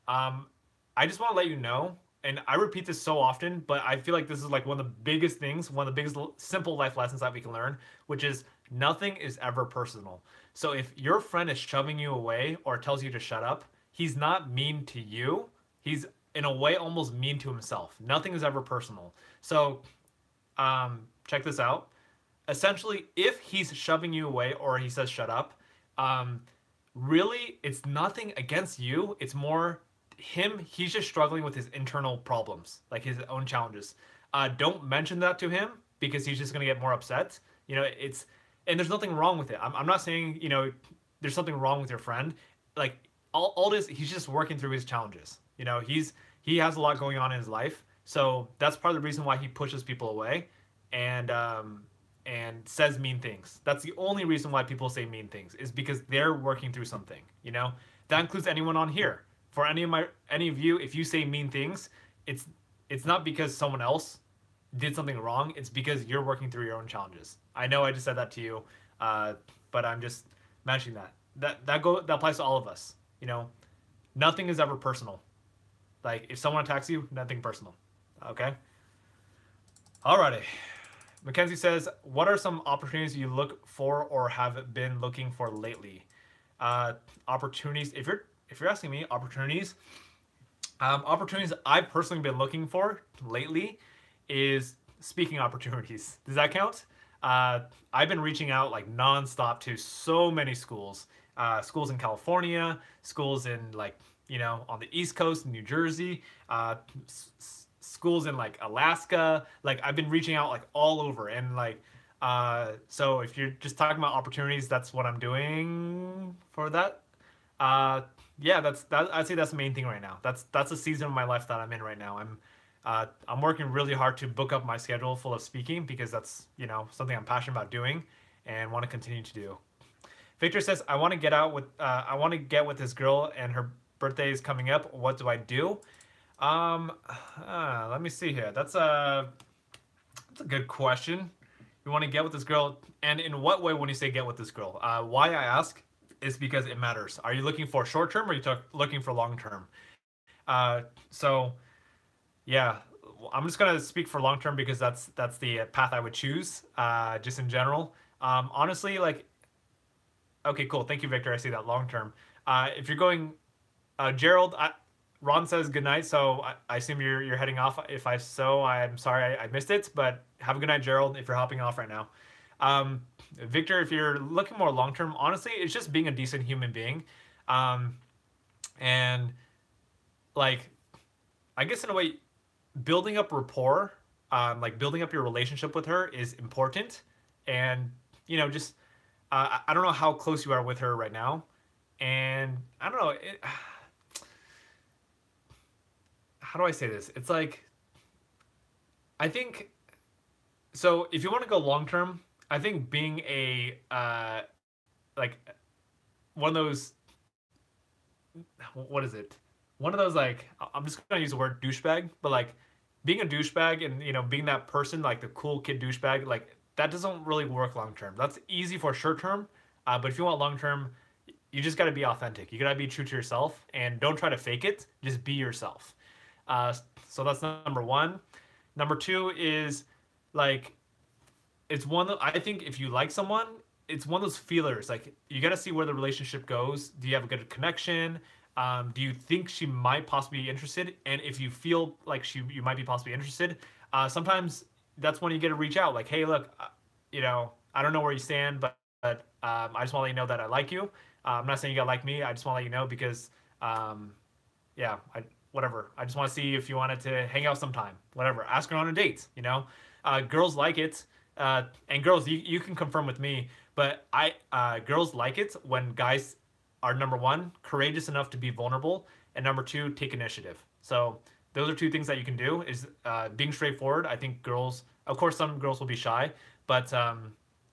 Um, I just want to let you know, and I repeat this so often, but I feel like this is like one of the biggest things, one of the biggest simple life lessons that we can learn, which is nothing is ever personal. So if your friend is shoving you away or tells you to shut up, he's not mean to you. He's in a way almost mean to himself. Nothing is ever personal. So check this out. Essentially, if he's shoving you away or he says shut up, um, really, it's nothing against you. It's more him. He's just struggling with his internal problems, like his own challenges. Don't mention that to him because he's just gonna get more upset. And there's nothing wrong with it. I'm not saying there's something wrong with your friend. Like all this, he's just working through his challenges. He has a lot going on in his life, so that's part of the reason why he pushes people away, and says mean things. That's the only reason why people say mean things is because they're working through something. That includes anyone on here. For any of you, if you say mean things, it's not because someone else did something wrong. It's because you're working through your own challenges. I know I just said that to you, but I'm just mentioning that. That applies to all of us. Nothing is ever personal. Like if someone attacks you, nothing personal. Okay. Alrighty. Mackenzie says, "What are some opportunities you look for or have been looking for lately?" Opportunities. If you're asking me, opportunities I've personally been looking for lately is speaking opportunities. Does that count? I've been reaching out like nonstop to so many schools, schools in California, schools in like on the East Coast, New Jersey, schools in like Alaska. Like I've been reaching out like all over, and like so if you're just talking about opportunities, that's what I'm doing for that. Yeah, I'd say that's the main thing right now. That's the season of my life that I'm in right now. I'm working really hard to book up my schedule full of speaking because that's something I'm passionate about doing and want to continue to do. Victor says, I want to get with this girl and her birthday is coming up. What do I do?" Let me see here. That's a good question. You want to get with this girl, and in what way when you say get with this girl? Why I ask is because it matters. Are you looking for short term or are you looking for long term? So yeah, I'm just gonna speak for long term because that's the path I would choose. Just in general, honestly, like, okay, cool. Thank you, Victor. I see that long term. If you're going, Gerald, Ron says good night, so I assume you're heading off. If I'm sorry I missed it, but have a good night, Gerald. If you're hopping off right now, Victor, if you're looking more long term, honestly, it's just being a decent human being, and like, I guess in a way, building up rapport, like building up your relationship with her is important, and just I don't know how close you are with her right now, and I don't know how do I say this? It's like, I think, so if you want to go long term, I think being a like one of those, what is it? One of those, like, I'm just gonna use the word douchebag, but like being a douchebag and being that person, like the cool kid douchebag, like that doesn't really work long term. That's easy for short term, but if you want long term, you just got to be authentic. You got to be true to yourself and don't try to fake it. Just be yourself. Uh, so that's number one. Number two is like it's one that I think if you like someone, it's one of those feelers. Like you got to see where the relationship goes. Do you have a good connection? Do you think she might possibly be interested? And if you feel like you might be possibly interested, sometimes that's when you get to reach out. Like, hey, look, I don't know where you stand, but I just want to let you know that I like you. I'm not saying you gotta like me. I just want to let you know because, yeah, whatever. I just want to see if you wanted to hang out sometime. Whatever. Ask her on a date. Girls like it, and girls, you can confirm with me. But girls like it when guys are number one, courageous enough to be vulnerable, and number two, take initiative. So those are two things that you can do. Is being straightforward. I think girls, of course, some girls will be shy, but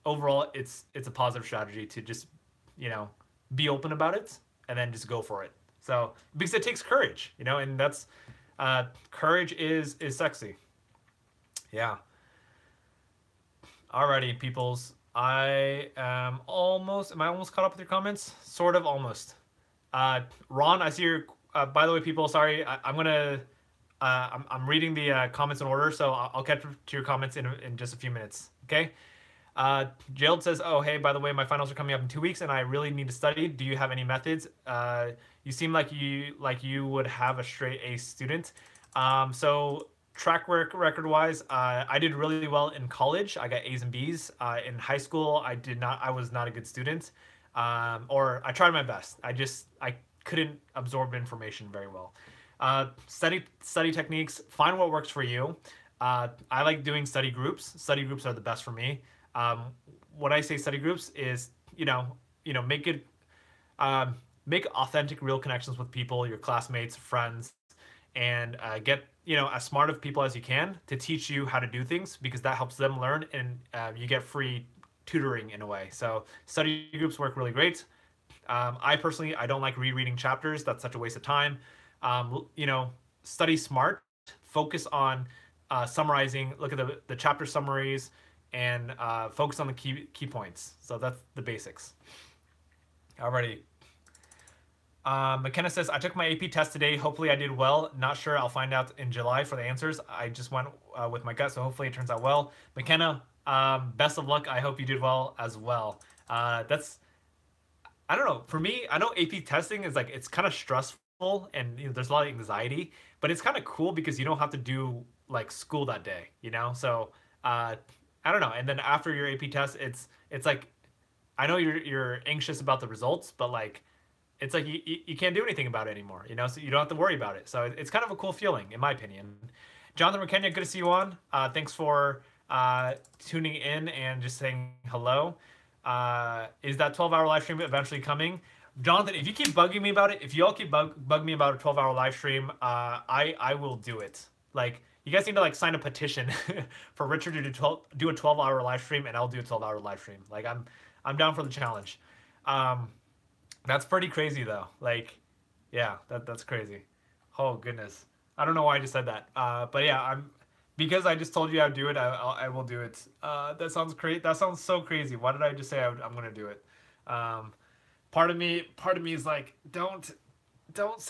overall, it's a positive strategy to just be open about it and then just go for it. So because it takes courage, and that's courage is sexy. Yeah. Alrighty, peoples. Am I almost caught up with your comments? Sort of, almost. Ron, I see your. By the way, people, sorry, I'm gonna. I'm reading the comments in order, so I'll catch up to your comments in just a few minutes. Okay. Gerald says, "Oh, hey, by the way, my finals are coming up in 2 weeks, and I really need to study. Do you have any methods? You seem like you would have a straight A student. So track record wise, I did really well in college. I got A's and B's. In high school, I did not. I was not a good student, or I tried my best. I couldn't absorb information very well. Study techniques. Find what works for you. I like doing study groups. Study groups are the best for me. When I say study groups is, make authentic, real connections with people, your classmates, friends, and get, as smart of people as you can to teach you how to do things because that helps them learn and you get free tutoring in a way. So study groups work really great. I personally, I don't like rereading chapters. That's such a waste of time. Study smart, focus on summarizing, look at the chapter summaries, and focus on the key points. So that's the basics. Alrighty. McKenna says, I took my AP test today. Hopefully I did well. Not sure. I'll find out in July for the answers. I just went with my gut, so hopefully it turns out well. McKenna, best of luck. I hope you did well as well. I don't know. For me, I know AP testing is like, it's kind of stressful and there's a lot of anxiety, but it's kind of cool because you don't have to do like school that day, So I don't know. And then after your AP test, it's like, I know you're anxious about the results, but like, it's like you can't do anything about it anymore, So you don't have to worry about it. So it's kind of a cool feeling, in my opinion. Jonathan McKenya, good to see you on. Thanks for tuning in and just saying hello. Is that 12-hour live stream eventually coming? Jonathan, if you keep bugging me about it, if you all keep bugging me about a 12-hour live stream, I will do it. Like, you guys need to like sign a petition for Richard to do a 12-hour live stream, and I'll do a 12-hour live stream. Like, I'm down for the challenge. That's pretty crazy though. Like, yeah, that's crazy. Oh goodness, I don't know why I just said that. But yeah, because I just told you I'd do it. I will do it. That sounds great. That sounds so crazy. Why did I just say I'm gonna do it? Part of me is like, don't do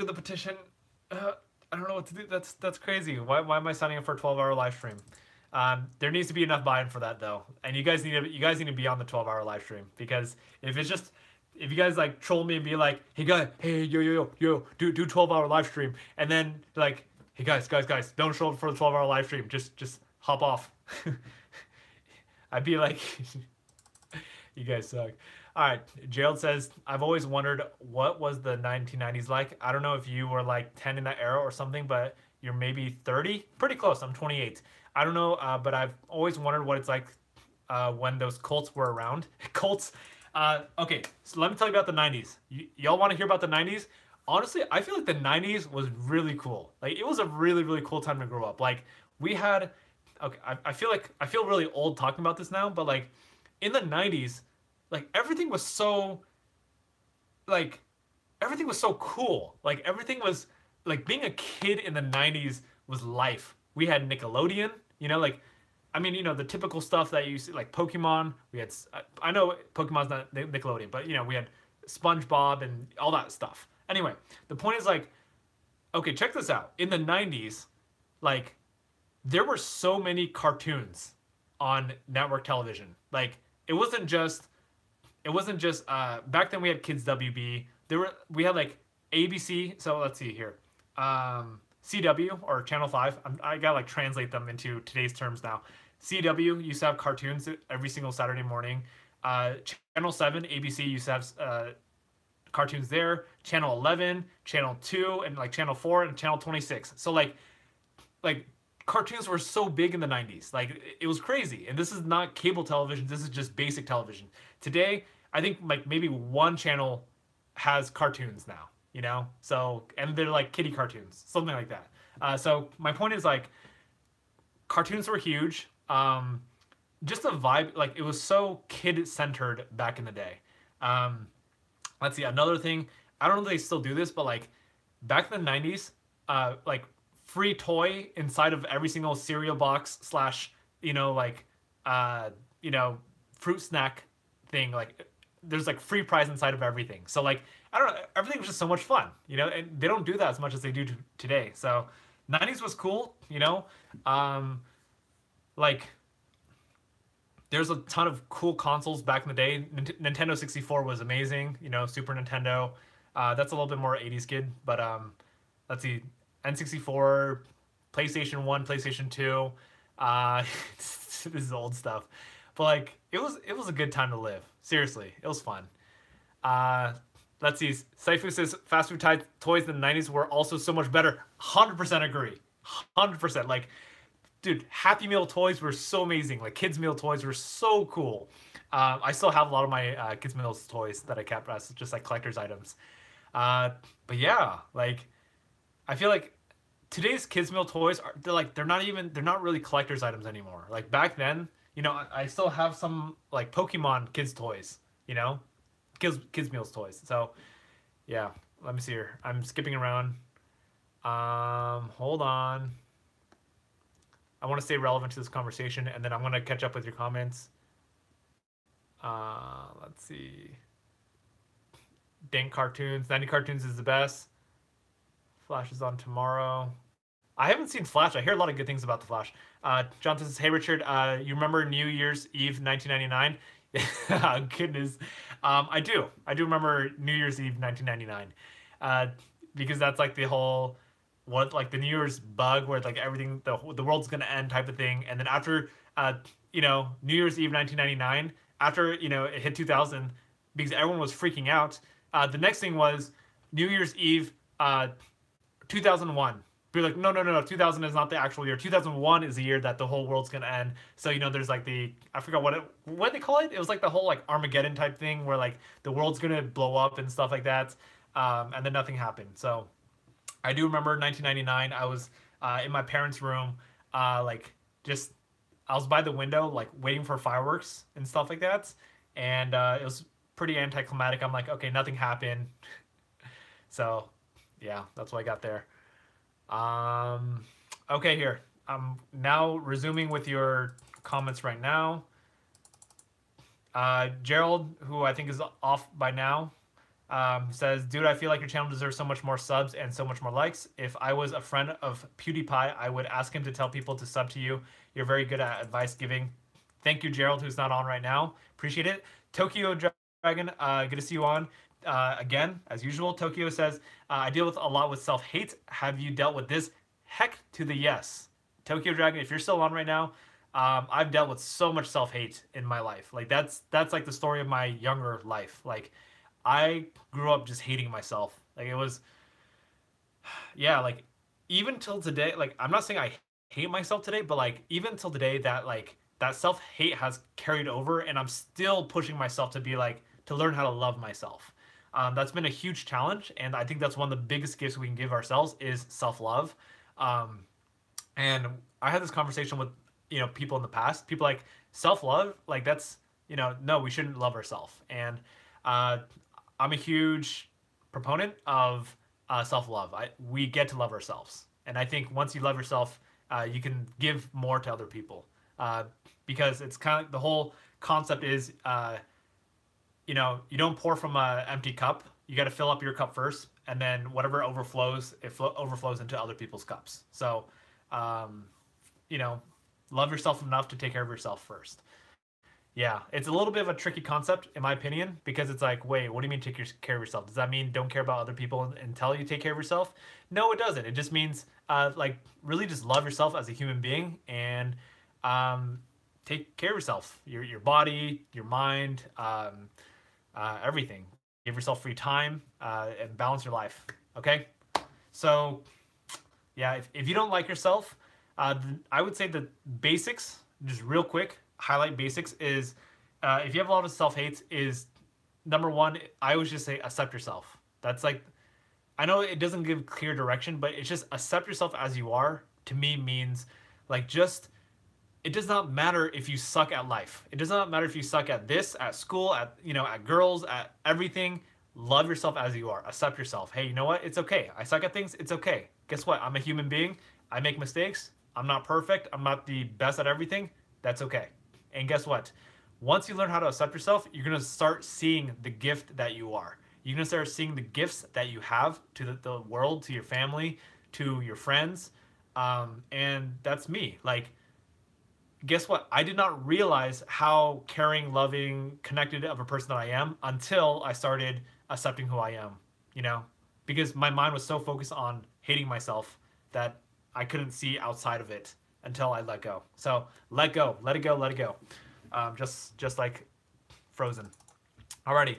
the petition. I don't know what to do. That's crazy. Why am I signing up for a 12-hour live stream? There needs to be enough buy-in for that though, and you guys need to be on the 12-hour live stream because if you guys like troll me and be like, hey yo, do 12-hour live stream, and then like, hey guys, don't show up for the 12-hour live stream, just hop off. I'd be like, you guys suck. All right, Gerald says, I've always wondered what was the 1990s like. I don't know if you were like 10 in that era or something, but you're maybe 30. Pretty close. I'm 28. I don't know, but I've always wondered what it's like when those cults were around. Cults. Okay, so let me tell you about the 90s. Y'all want to hear about the 90s? Honestly, I feel like the 90s was really cool. Like, it was a really, really cool time to grow up. Like, we had... Okay, I feel really old talking about this now, but like, in the 90s, like, everything was so cool. Like, everything was, like, being a kid in the 90s was life. We had Nickelodeon, like, I mean, the typical stuff that you see, like Pokemon. We had, I know Pokemon's not Nickelodeon, but we had SpongeBob and all that stuff. Anyway, the point is like, okay, check this out. In the 90s, like, there were so many cartoons on network television. Like, it wasn't just back then we had Kids WB. We had like ABC. So let's see here. CW or Channel 5. I gotta like translate them into today's terms now. CW used to have cartoons every single Saturday morning. Channel 7, ABC used to have cartoons there. Channel 11, Channel 2, and like Channel 4 and Channel 26. So like cartoons were so big in the 90s. Like, it was crazy. And this is not cable television. This is just basic television. Today, I think like maybe one channel has cartoons now, So, and they're like kiddie cartoons, something like that. So my point is like, cartoons were huge. Just the vibe, like, it was so kid centered back in the day. Let's see, another thing, I don't know if they still do this, but like back in the 90s, like free toy inside of every single cereal box slash, fruit snack thing. Like, there's like free prize inside of everything. So like, I don't know, everything was just so much fun, and they don't do that as much as they do today. So 90s was cool, like, there's a ton of cool consoles back in the day. Nintendo 64 was amazing, Super Nintendo. That's a little bit more 80s kid, but let's see, N64, PlayStation 1, PlayStation 2. This is old stuff. But like, it was a good time to live. Seriously, it was fun. Let's see. Saifu says fast food toys in the 90s were also so much better. 100% agree. 100%. Like, dude, Happy Meal toys were so amazing. Like, Kids Meal toys were so cool. I still have a lot of my Kids Meal toys that I kept as just like collector's items. But yeah, like, I feel like today's Kids Meal toys they're not really collector's items anymore. Like, back then, I still have some like Pokemon kids toys, kids Meals toys. So yeah, let me see here. I'm skipping around. Hold on. I want to stay relevant to this conversation, and then I'm going to catch up with your comments. Let's see. Dink Cartoons. 90 Cartoons is the best. Flash is on tomorrow. I haven't seen Flash. I hear a lot of good things about the Flash. Jonathan says, hey, Richard, you remember New Year's Eve 1999? Goodness. I do. I do remember New Year's Eve 1999. Because that's like the whole... like the New Year's bug where like everything, the world's gonna end type of thing. And then after New Year's Eve 1999, after it hit 2000, because everyone was freaking out, the next thing was New Year's Eve 2001. Be like, no, 2000 is not the actual year. 2001 is the year that the whole world's gonna end. So there's like I forgot what they call it. It was like the whole like Armageddon type thing where like the world's gonna blow up and stuff like that, and then nothing happened. So I do remember 1999. I was in my parents' room, I was by the window, like waiting for fireworks and stuff like that, and it was pretty anticlimactic. I'm like, okay, nothing happened. So yeah, that's what I got there. Okay, here. I'm now resuming with your comments right now. Gerald, who I think is off by now, says, dude, I feel like your channel deserves so much more subs and so much more likes. If I was a friend of PewDiePie, I would ask him to tell people to sub to you. You're very good at advice giving. Thank you, Gerald, who's not on right now. Appreciate it. Tokyo Dragon, good to see you on. Again, as usual, Tokyo says, I deal with a lot with self-hate. Have you dealt with this? Heck to the yes. Tokyo Dragon, if you're still on right now, I've dealt with so much self-hate in my life. Like, that's like the story of my younger life. Like, I grew up just hating myself. Like, it was, yeah, like, even till today, like, I'm not saying I hate myself today, but like, even till today, that self-hate has carried over, and I'm still pushing myself to be like, to learn how to love myself. That's been a huge challenge, and I think that's one of the biggest gifts we can give ourselves is self-love. And I had this conversation with people in the past. People like, self-love, like, that's no, we shouldn't love ourselves. And I'm a huge proponent of self-love. We get to love ourselves. And I think once you love yourself, you can give more to other people. Because it's kind of the whole concept is, you don't pour from an empty cup. You got to fill up your cup first, and then whatever overflows, overflows into other people's cups. So, um, you know, love yourself enough to take care of yourself first. Yeah, it's a little bit of a tricky concept, in my opinion, because it's like, wait, what do you mean take care of yourself? Does that mean don't care about other people until you take care of yourself? No, it doesn't. It just means, like, really just love yourself as a human being and um, take care of yourself, your body, your mind, everything. Give yourself free time and balance your life. Okay, so yeah, if you don't like yourself, I would say the basics, just real quick, highlight basics is if you have a lot of self-hate is number one, I always just say accept yourself. That's like, I know it doesn't give clear direction, but it's just accept yourself as you are, to me means like just, it does not matter if you suck at life. It does not matter if you suck at this, at school, at, at girls, at everything. Love yourself as you are. Accept yourself. Hey, you know what? It's okay. I suck at things. It's okay. Guess what? I'm a human being. I make mistakes. I'm not perfect. I'm not the best at everything. That's okay. And guess what? Once you learn how to accept yourself, you're going to start seeing the gift that you are. You're going to start seeing the gifts that you have to the world, to your family, to your friends. And that's me. Like, guess what? I did not realize how caring, loving, connected of a person that I am until I started accepting who I am, because my mind was so focused on hating myself that I couldn't see outside of it until I let go. So let go, let it go, let it go. Just like Frozen. Alrighty.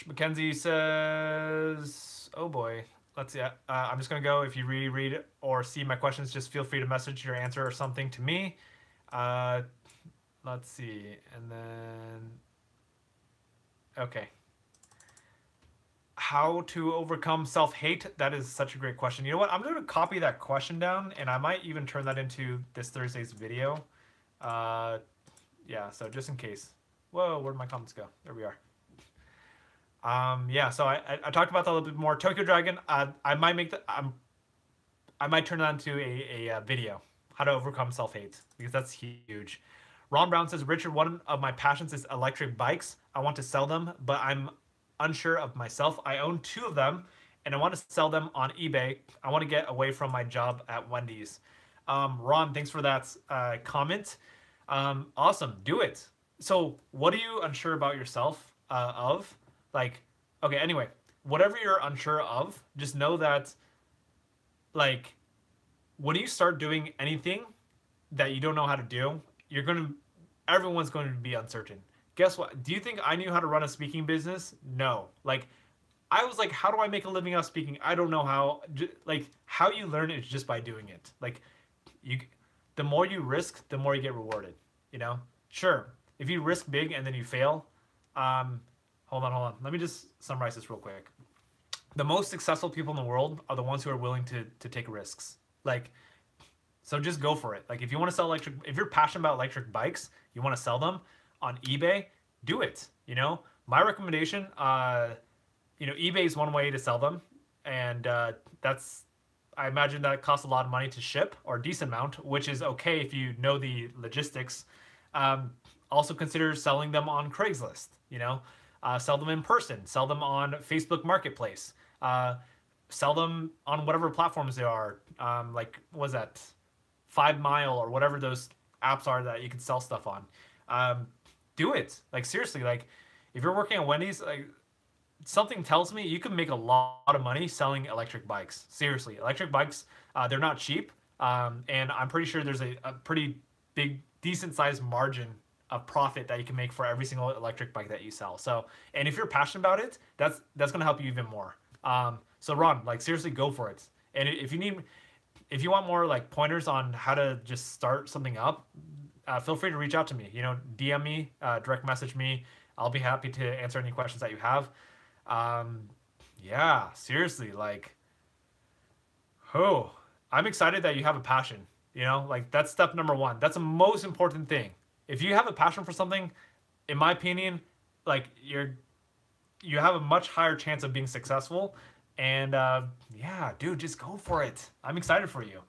Mackenzie says, oh boy. Let's see. I'm just going to go. If you read or see my questions, just feel free to message your answer or something to me. Let's see. And then, okay. How to overcome self-hate? That is such a great question. You know what? I'm going to copy that question down, and I might even turn that into this Thursday's video. Yeah, so just in case. Whoa, where'd my comments go? There we are. Yeah, so I talked about that a little bit more. Tokyo Dragon, I might make that, I might turn that into a video, how to overcome self-hate, because that's huge. Ron Brown says, Richard, one of my passions is electric bikes. I want to sell them, but I'm unsure of myself. I own 2 of them, and I want to sell them on eBay. I want to get away from my job at Wendy's. Ron, thanks for that comment. Awesome, do it. So what are you unsure about yourself of? Like, okay, anyway, whatever you're unsure of, just know that, like, when you start doing anything that you don't know how to do, everyone's going to be uncertain. Guess what? Do you think I knew how to run a speaking business? No. Like, I was like, how do I make a living out of speaking? I don't know how. Like, how you learn is just by doing it. Like, the more you risk, the more you get rewarded, Sure, if you risk big and then you fail, hold on. Let me just summarize this real quick. The most successful people in the world are the ones who are willing to take risks. Like, so just go for it. Like, if you want to sell if you're passionate about electric bikes, you want to sell them on eBay, do it. My recommendation, eBay is one way to sell them. And I imagine that costs a lot of money to ship, or a decent amount, which is okay if you know the logistics. Also consider selling them on Craigslist, sell them in person, sell them on Facebook Marketplace, sell them on whatever platforms they are. Like, what was that? 5 Mile or whatever those apps are that you can sell stuff on. Do it. Like, seriously, like, if you're working at Wendy's, like, something tells me you can make a lot of money selling electric bikes. Seriously, electric bikes, they're not cheap. And I'm pretty sure there's a pretty big, decent sized margin of profit that you can make for every single electric bike that you sell. So, and if you're passionate about it, that's going to help you even more. So Ron, like, seriously, go for it. And if you want more like pointers on how to just start something up, feel free to reach out to me, DM me, direct message me. I'll be happy to answer any questions that you have. Yeah, seriously, like, I'm excited that you have a passion, like, that's step number 1. That's the most important thing. If you have a passion for something, in my opinion, like, you have a much higher chance of being successful, And yeah, dude, just go for it. I'm excited for you.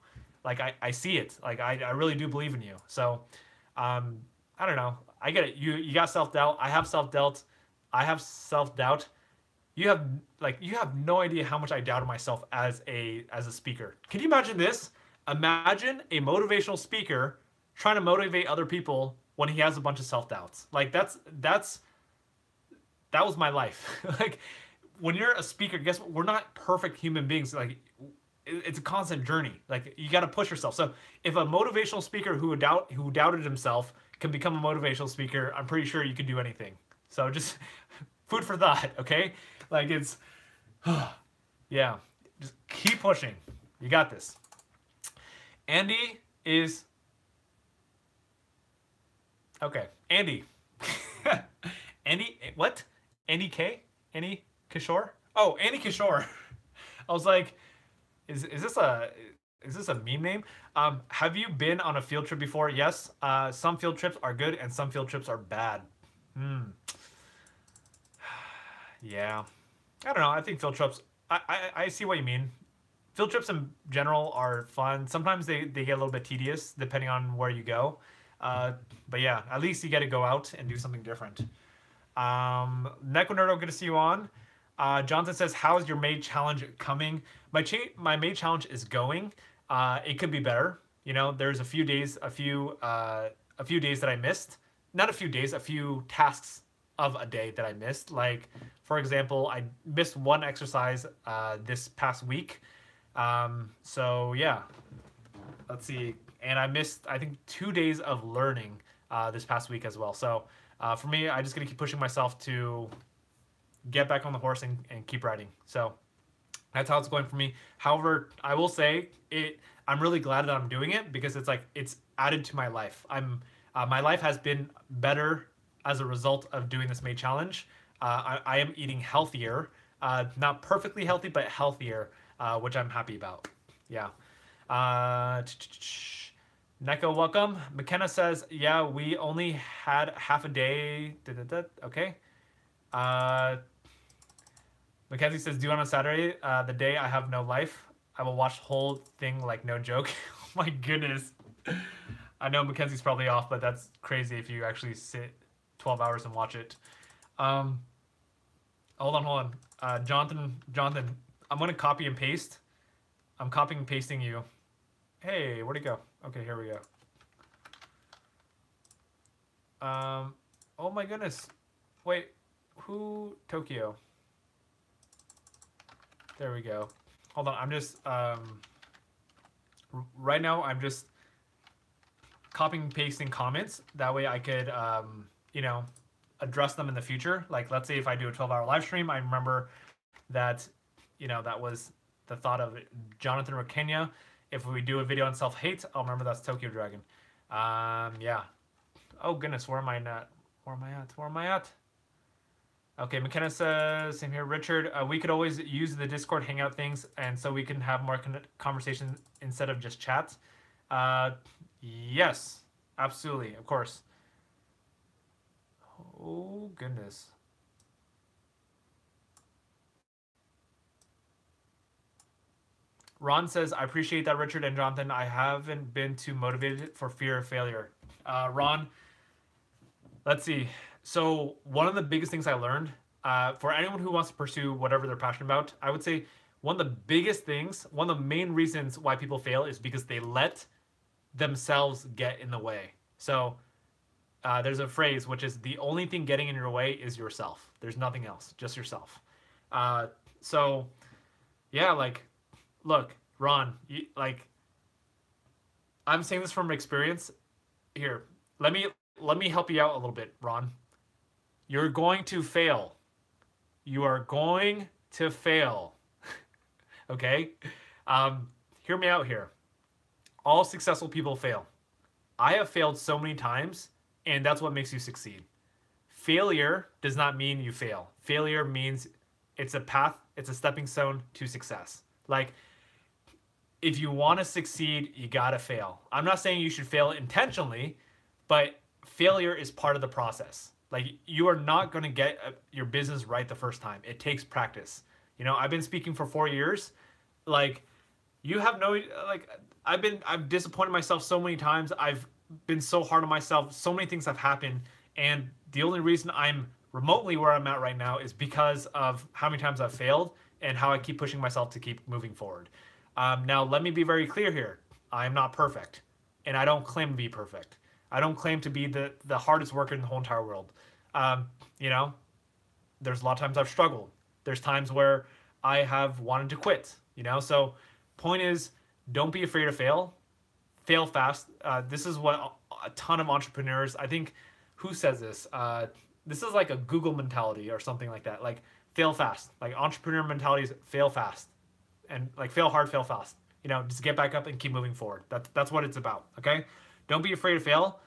Like I see it. Like I really do believe in you. So I don't know. I get it. You got self doubt. I have self doubt. I have self doubt. You have no idea how much I doubted myself as a speaker. Can you imagine this? Imagine a motivational speaker trying to motivate other people when he has a bunch of self doubts. Like that was my life. Like when you're a speaker, guess what? We're not perfect human beings. Like it's a constant journey. Like you got to push yourself. So if a motivational speaker who doubted himself can become a motivational speaker, I'm pretty sure you can do anything. So just food for thought, okay? Like it's yeah, just keep pushing. You got this. Andy is okay. Andy. Andy what? Andy K? Andy Kishore? Oh, Andy Kishore. I was like, is this a meme name? Have you been on a field trip before? Yes. Some field trips are good and some field trips are bad. Yeah. I don't know. I think field trips. I see what you mean. Field trips in general are fun. Sometimes they get a little bit tedious depending on where you go. But yeah, at least you get to go out and do something different. Nekonerdo, good to see you on. Jonathan says, "How is your May challenge coming?" My May challenge is going. It could be better. You know, there's a few days that I missed. Not a few days, a few tasks of a day that I missed. Like, for example, I missed one exercise this past week. So yeah, let's see. And I missed, I think, 2 days of learning this past week as well. So for me, I just gotta keep pushing myself to get back on the horse and keep riding. So that's how it's going for me. However, I will say I'm really glad that I'm doing it because it's added to my life. My life has been better as a result of doing this May challenge. I am eating healthier, not perfectly healthy, but healthier, which I'm happy about. Yeah. Neko, welcome. McKenna says, yeah, we only had half a day. Okay. Mackenzie says, do on a Saturday, the day I have no life. I will watch the whole thing like no joke. Oh my goodness. I know Mackenzie's probably off, but that's crazy if you actually sit 12 hours and watch it. Hold on. Jonathan, I'm going to copy and paste. I'm copying and pasting you. Hey, where'd it go? Okay, here we go. Oh my goodness. Wait, who? Tokyo. There we go. Hold on, I'm just, right now I'm just copying and pasting comments. That way I could, you know, address them in the future. Like, let's say if I do a 12-hour live stream, I remember that, you know, that was the thought of Jonathan or Kenya. If we do a video on self-hate, I'll remember that's Tokyo Dragon. Yeah. Oh goodness, where am I not? Where am I at? Okay, McKenna says, same here. Richard, we could always use the Discord Hangout things, and so we can have more conversation instead of just chat. Yes, absolutely, of course. Oh, goodness. Ron says, I appreciate that, Richard and Jonathan. I haven't been too motivated for fear of failure. Ron, let's see. So one of the biggest things I learned, for anyone who wants to pursue whatever they're passionate about, I would say one of the biggest things, one of the main reasons why people fail is because they let themselves get in the way. So there's a phrase, which is the only thing getting in your way is yourself. There's nothing else, just yourself. So yeah, like, look, Ron, I'm saying this from experience. Here, let me help you out a little bit, Ron. You're going to fail. You are going to fail. Okay? Hear me out here. All successful people fail. I have failed so many times, and that's what makes you succeed. Failure does not mean you fail. Failure means it's a path, it's a stepping stone to success. Like, if you want to succeed, you gotta fail. I'm not saying you should fail intentionally, but failure is part of the process. Like, you are not going to get your business right the first time. It takes practice. You know, I've been speaking for 4 years. Like, you have no, like, I've disappointed myself so many times. I've been so hard on myself. So many things have happened, and the only reason I'm remotely where I'm at right now is because of how many times I've failed and how I keep pushing myself to keep moving forward. Now, let me be very clear here. I am not perfect, and I don't claim to be perfect. I don't claim to be the hardest worker in the whole entire world. You know, there's a lot of times I've struggled. There's times where I have wanted to quit. You know, so point is, don't be afraid to fail. Fail fast. This is what a ton of entrepreneurs, I think, who says this? This is like a Google mentality or something like that. Like, fail fast. Like, entrepreneur mentality is fail fast, and like, fail hard, fail fast. You know, just get back up and keep moving forward. That's what it's about. Okay, don't be afraid to fail.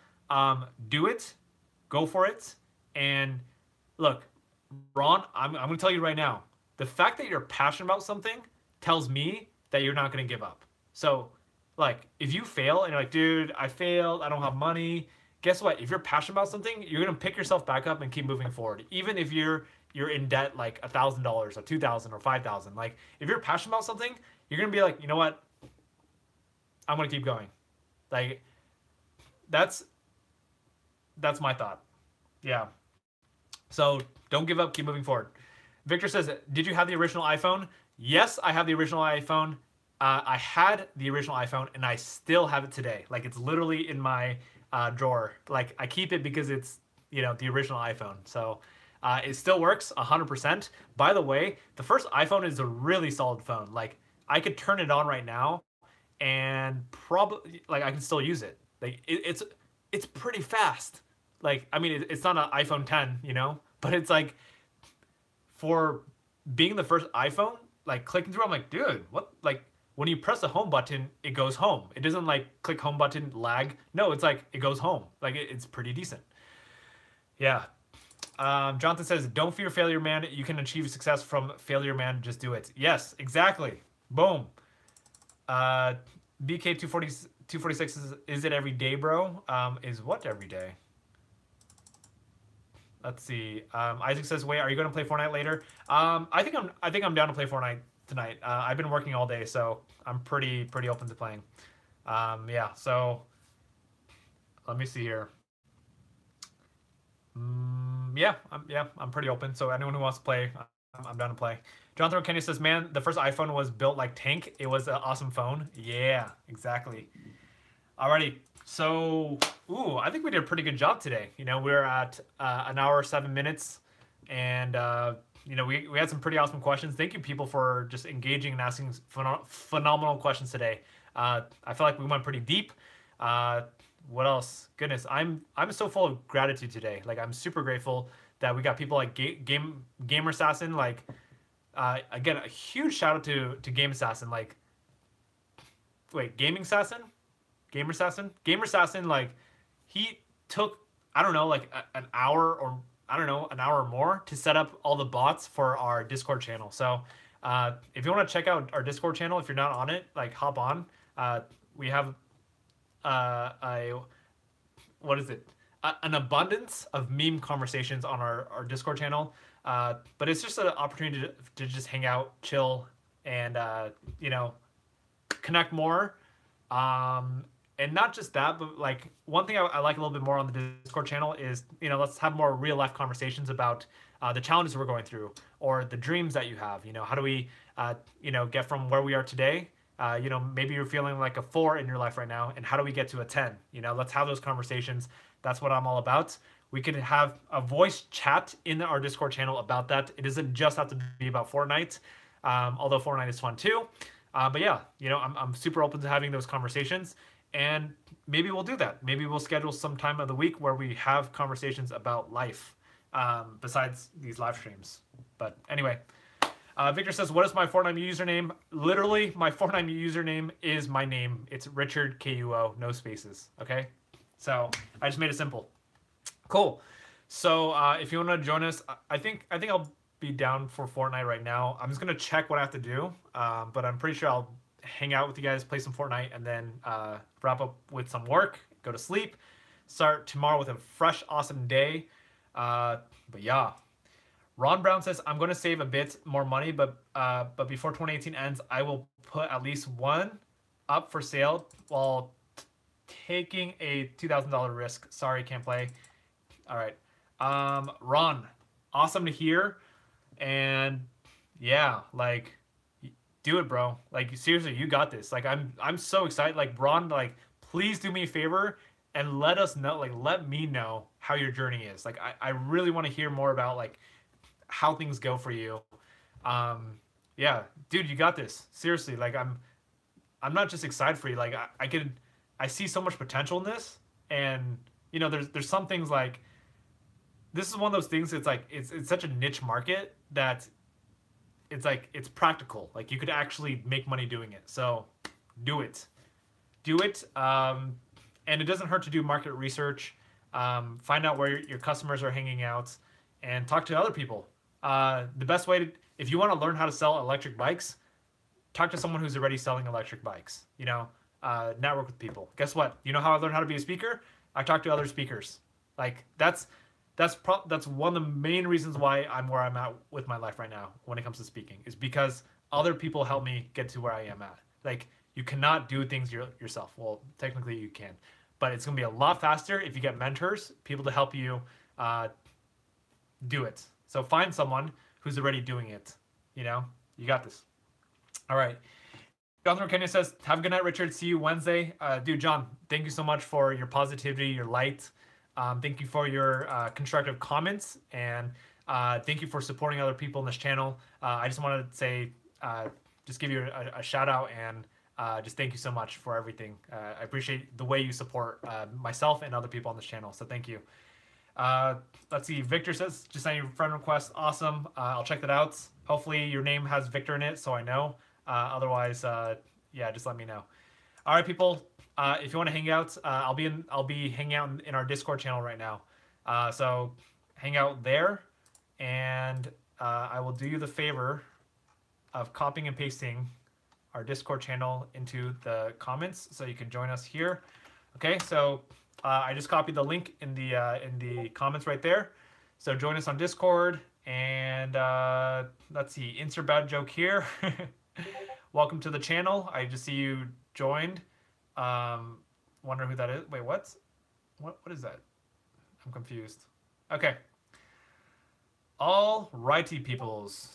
Do it, go for it, and look, Ron. I'm gonna tell you right now. The fact that you're passionate about something tells me that you're not gonna give up. So, like, if you fail and you're like, dude, I failed, I don't have money. Guess what? If you're passionate about something, you're gonna pick yourself back up and keep moving forward, even if you're in debt like $1,000 or 2,000 or 5,000. Like, if you're passionate about something, you're gonna be like, you know what? I'm gonna keep going. Like, that's my thought. Yeah. So don't give up. Keep moving forward. Victor says, "Did you have the original iPhone?" Yes, I have the original iPhone. I had the original iPhone, and I still have it today. Like, it's literally in my drawer. Like, I keep it because it's, you know, the original iPhone. So it still works 100%. By the way, the first iPhone is a really solid phone. Like, I could turn it on right now, and probably, like, I can still use it. Like, it's pretty fast. Like, I mean, it's not an iPhone 10, you know, but it's like, for being the first iPhone, like, clicking through, I'm like, dude, what? Like, when you press the home button, it goes home. It doesn't like click home button, lag. No, it's like it goes home. Like, it's pretty decent. Yeah. Jonathan says, don't fear failure, man. You can achieve success from failure, man. Just do it. Yes, exactly. Boom. BK246 is it every day, bro? Is what every day? Let's see. Isaac says, "Wait, are you going to play Fortnite later?" I think I'm down to play Fortnite tonight. I've been working all day, so I'm pretty open to playing. Yeah. So let me see here. Yeah, I'm pretty open. So anyone who wants to play, I'm down to play. Jonathan Kenny says, "Man, the first iPhone was built like tank. It was an awesome phone." Yeah, exactly. Alrighty. So, I think we did a pretty good job today. You know, we're at an hour, 7 minutes, and you know, we had some pretty awesome questions. Thank you, people, for just engaging and asking phenomenal questions today. I feel like we went pretty deep. What else? Goodness, I'm so full of gratitude today. Like, I'm super grateful that we got people like Gamer Assassin. Like, again, a huge shout out to Game Assassin. Like, wait, Gaming Assassin? Gamer Assassin? Gamer Assassin, like, he took, I don't know, like an hour, or I don't know, an hour or more to set up all the bots for our Discord channel. So if you want to check out our Discord channel, if you're not on it, like, hop on. We have what is it? An abundance of meme conversations on our Discord channel. But it's just an opportunity to just hang out, chill, and you know, connect more. And not just that, but like, one thing I like a little bit more on the Discord channel is, you know, let's have more real life conversations about the challenges we're going through, or the dreams that you have. You know, how do we, you know, get from where we are today? You know, maybe you're feeling like a 4 in your life right now, and how do we get to a 10? You know, let's have those conversations. That's what I'm all about. We could have a voice chat in our Discord channel about that. It doesn't just have to be about Fortnite, although Fortnite is fun too. But yeah, you know, I'm super open to having those conversations. And maybe we'll do that. Maybe we'll schedule some time of the week where we have conversations about life, besides these live streams. But anyway, Victor says, "What is my Fortnite username?" Literally, my Fortnite username is my name. It's Richard KUO, no spaces. Okay, so I just made it simple. Cool. So if you want to join us, I think I'll be down for Fortnite right now. I'm just gonna check what I have to do, but I'm pretty sure I'll hang out with you guys, play some Fortnite, and then wrap up with some work, go to sleep, start tomorrow with a fresh, awesome day. But yeah, Ron Brown says, I'm going to save a bit more money, but before 2018 ends, I will put at least one up for sale while taking a $2,000 risk. Sorry, can't play. All right. Ron, awesome to hear. And yeah, like, do it, bro. Like, seriously, you got this. Like, I'm so excited. Like, Ron, like, please do me a favor and let us know, like, let me know how your journey is. Like, I really want to hear more about, like, how things go for you. Yeah, dude, you got this. Seriously, like, I'm not just excited for you. Like, I see so much potential in this. And, you know, there's some things like, this is one of those things. It's like, it's such a niche market that it's like, it's practical. Like, you could actually make money doing it. So do it. Do it. And it doesn't hurt to do market research. Find out where your customers are hanging out and talk to other people. The best way to, if you want to learn how to sell electric bikes, talk to someone who's already selling electric bikes, you know, network with people. Guess what? You know how I learned how to be a speaker? I talk to other speakers. Like, that's one of the main reasons why I'm where I'm at with my life right now when it comes to speaking, is because other people help me get to where I am at. Like, you cannot do things yourself. Well, technically you can, but it's gonna be a lot faster if you get mentors, people to help you do it. So find someone who's already doing it. You know, you got this. All right. Jonathan Kenya says, have a good night, Richard. See you Wednesday. Dude, John, thank you so much for your positivity, your light. Thank you for your constructive comments, and thank you for supporting other people in this channel. I just wanted to say, just give you a shout out, and just thank you so much for everything. I appreciate the way you support myself and other people on this channel, so thank you. Let's see, Victor says, just send your friend request. Awesome. I'll check that out. Hopefully your name has Victor in it, so I know. Otherwise, yeah, just let me know. All right, people. If you want to hang out, I'll be hanging out in our Discord channel right now. So hang out there, and I will do you the favor of copying and pasting our Discord channel into the comments so you can join us here. Okay, so I just copied the link in the comments right there. So join us on Discord, and let's see, insert bad joke here. Welcome to the channel. I just see you joined. Wonder who that is. Wait, what is that? I'm confused. Okay. All righty, peoples.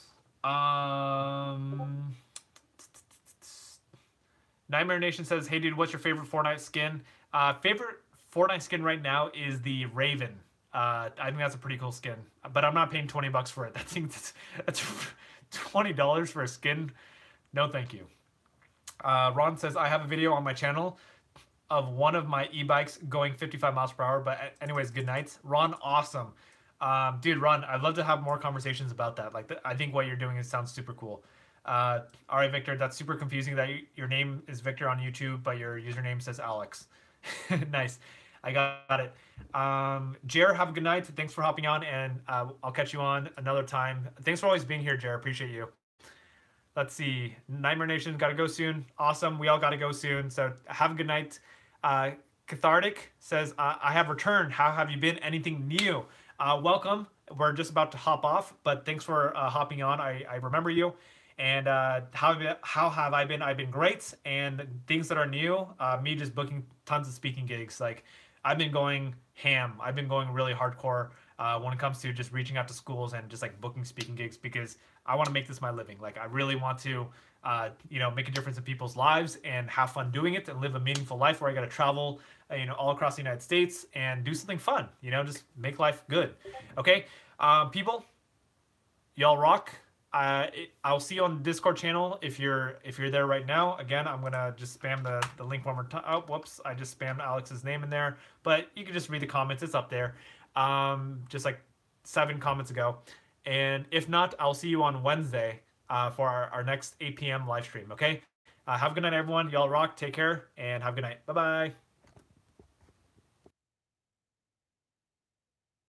Nightmare Nation says, hey dude, what's your favorite Fortnite skin? Favorite Fortnite skin right now is the Raven. I think that's a pretty cool skin, but I'm not paying 20 bucks for it. That's $20 for a skin. No, thank you. Ron says, I have a video on my channel of one of my e-bikes going 55 miles per hour, but anyways, good night. Ron, awesome. Dude, Ron, I'd love to have more conversations about that. Like, I think what you're doing sounds super cool. All right, Victor, that's super confusing that your name is Victor on YouTube, but your username says Alex. Nice. I got it. Jer, have a good night. Thanks for hopping on, and I'll catch you on another time. Thanks for always being here, Jer. Appreciate you. Let's see. Nightmare Nation got to go soon. Awesome. We all got to go soon. So have a good night. Cathartic says, I have returned. How have you been? Anything new? Welcome. We're just about to hop off, but thanks for hopping on. I remember you. And how have I been? I've been great. And things that are new, me just booking tons of speaking gigs. Like, I've been going ham. I've been going really hardcore when it comes to just reaching out to schools and just like booking speaking gigs, because I want to make this my living. Like, I really want to, you know, make a difference in people's lives and have fun doing it and live a meaningful life where I got to travel, you know, all across the United States and do something fun, you know, just make life good. Okay. People, y'all rock. I'll see you on the Discord channel if you're there right now. Again, I'm gonna just spam the link one more time. Oh, whoops! I just spammed Alex's name in there, but you can just read the comments. It's up there, just like 7 comments ago. And if not, I'll see you on Wednesday for our next 8 p.m. live stream. Okay. Have a good night, everyone. Y'all rock. Take care, and have a good night. Bye bye.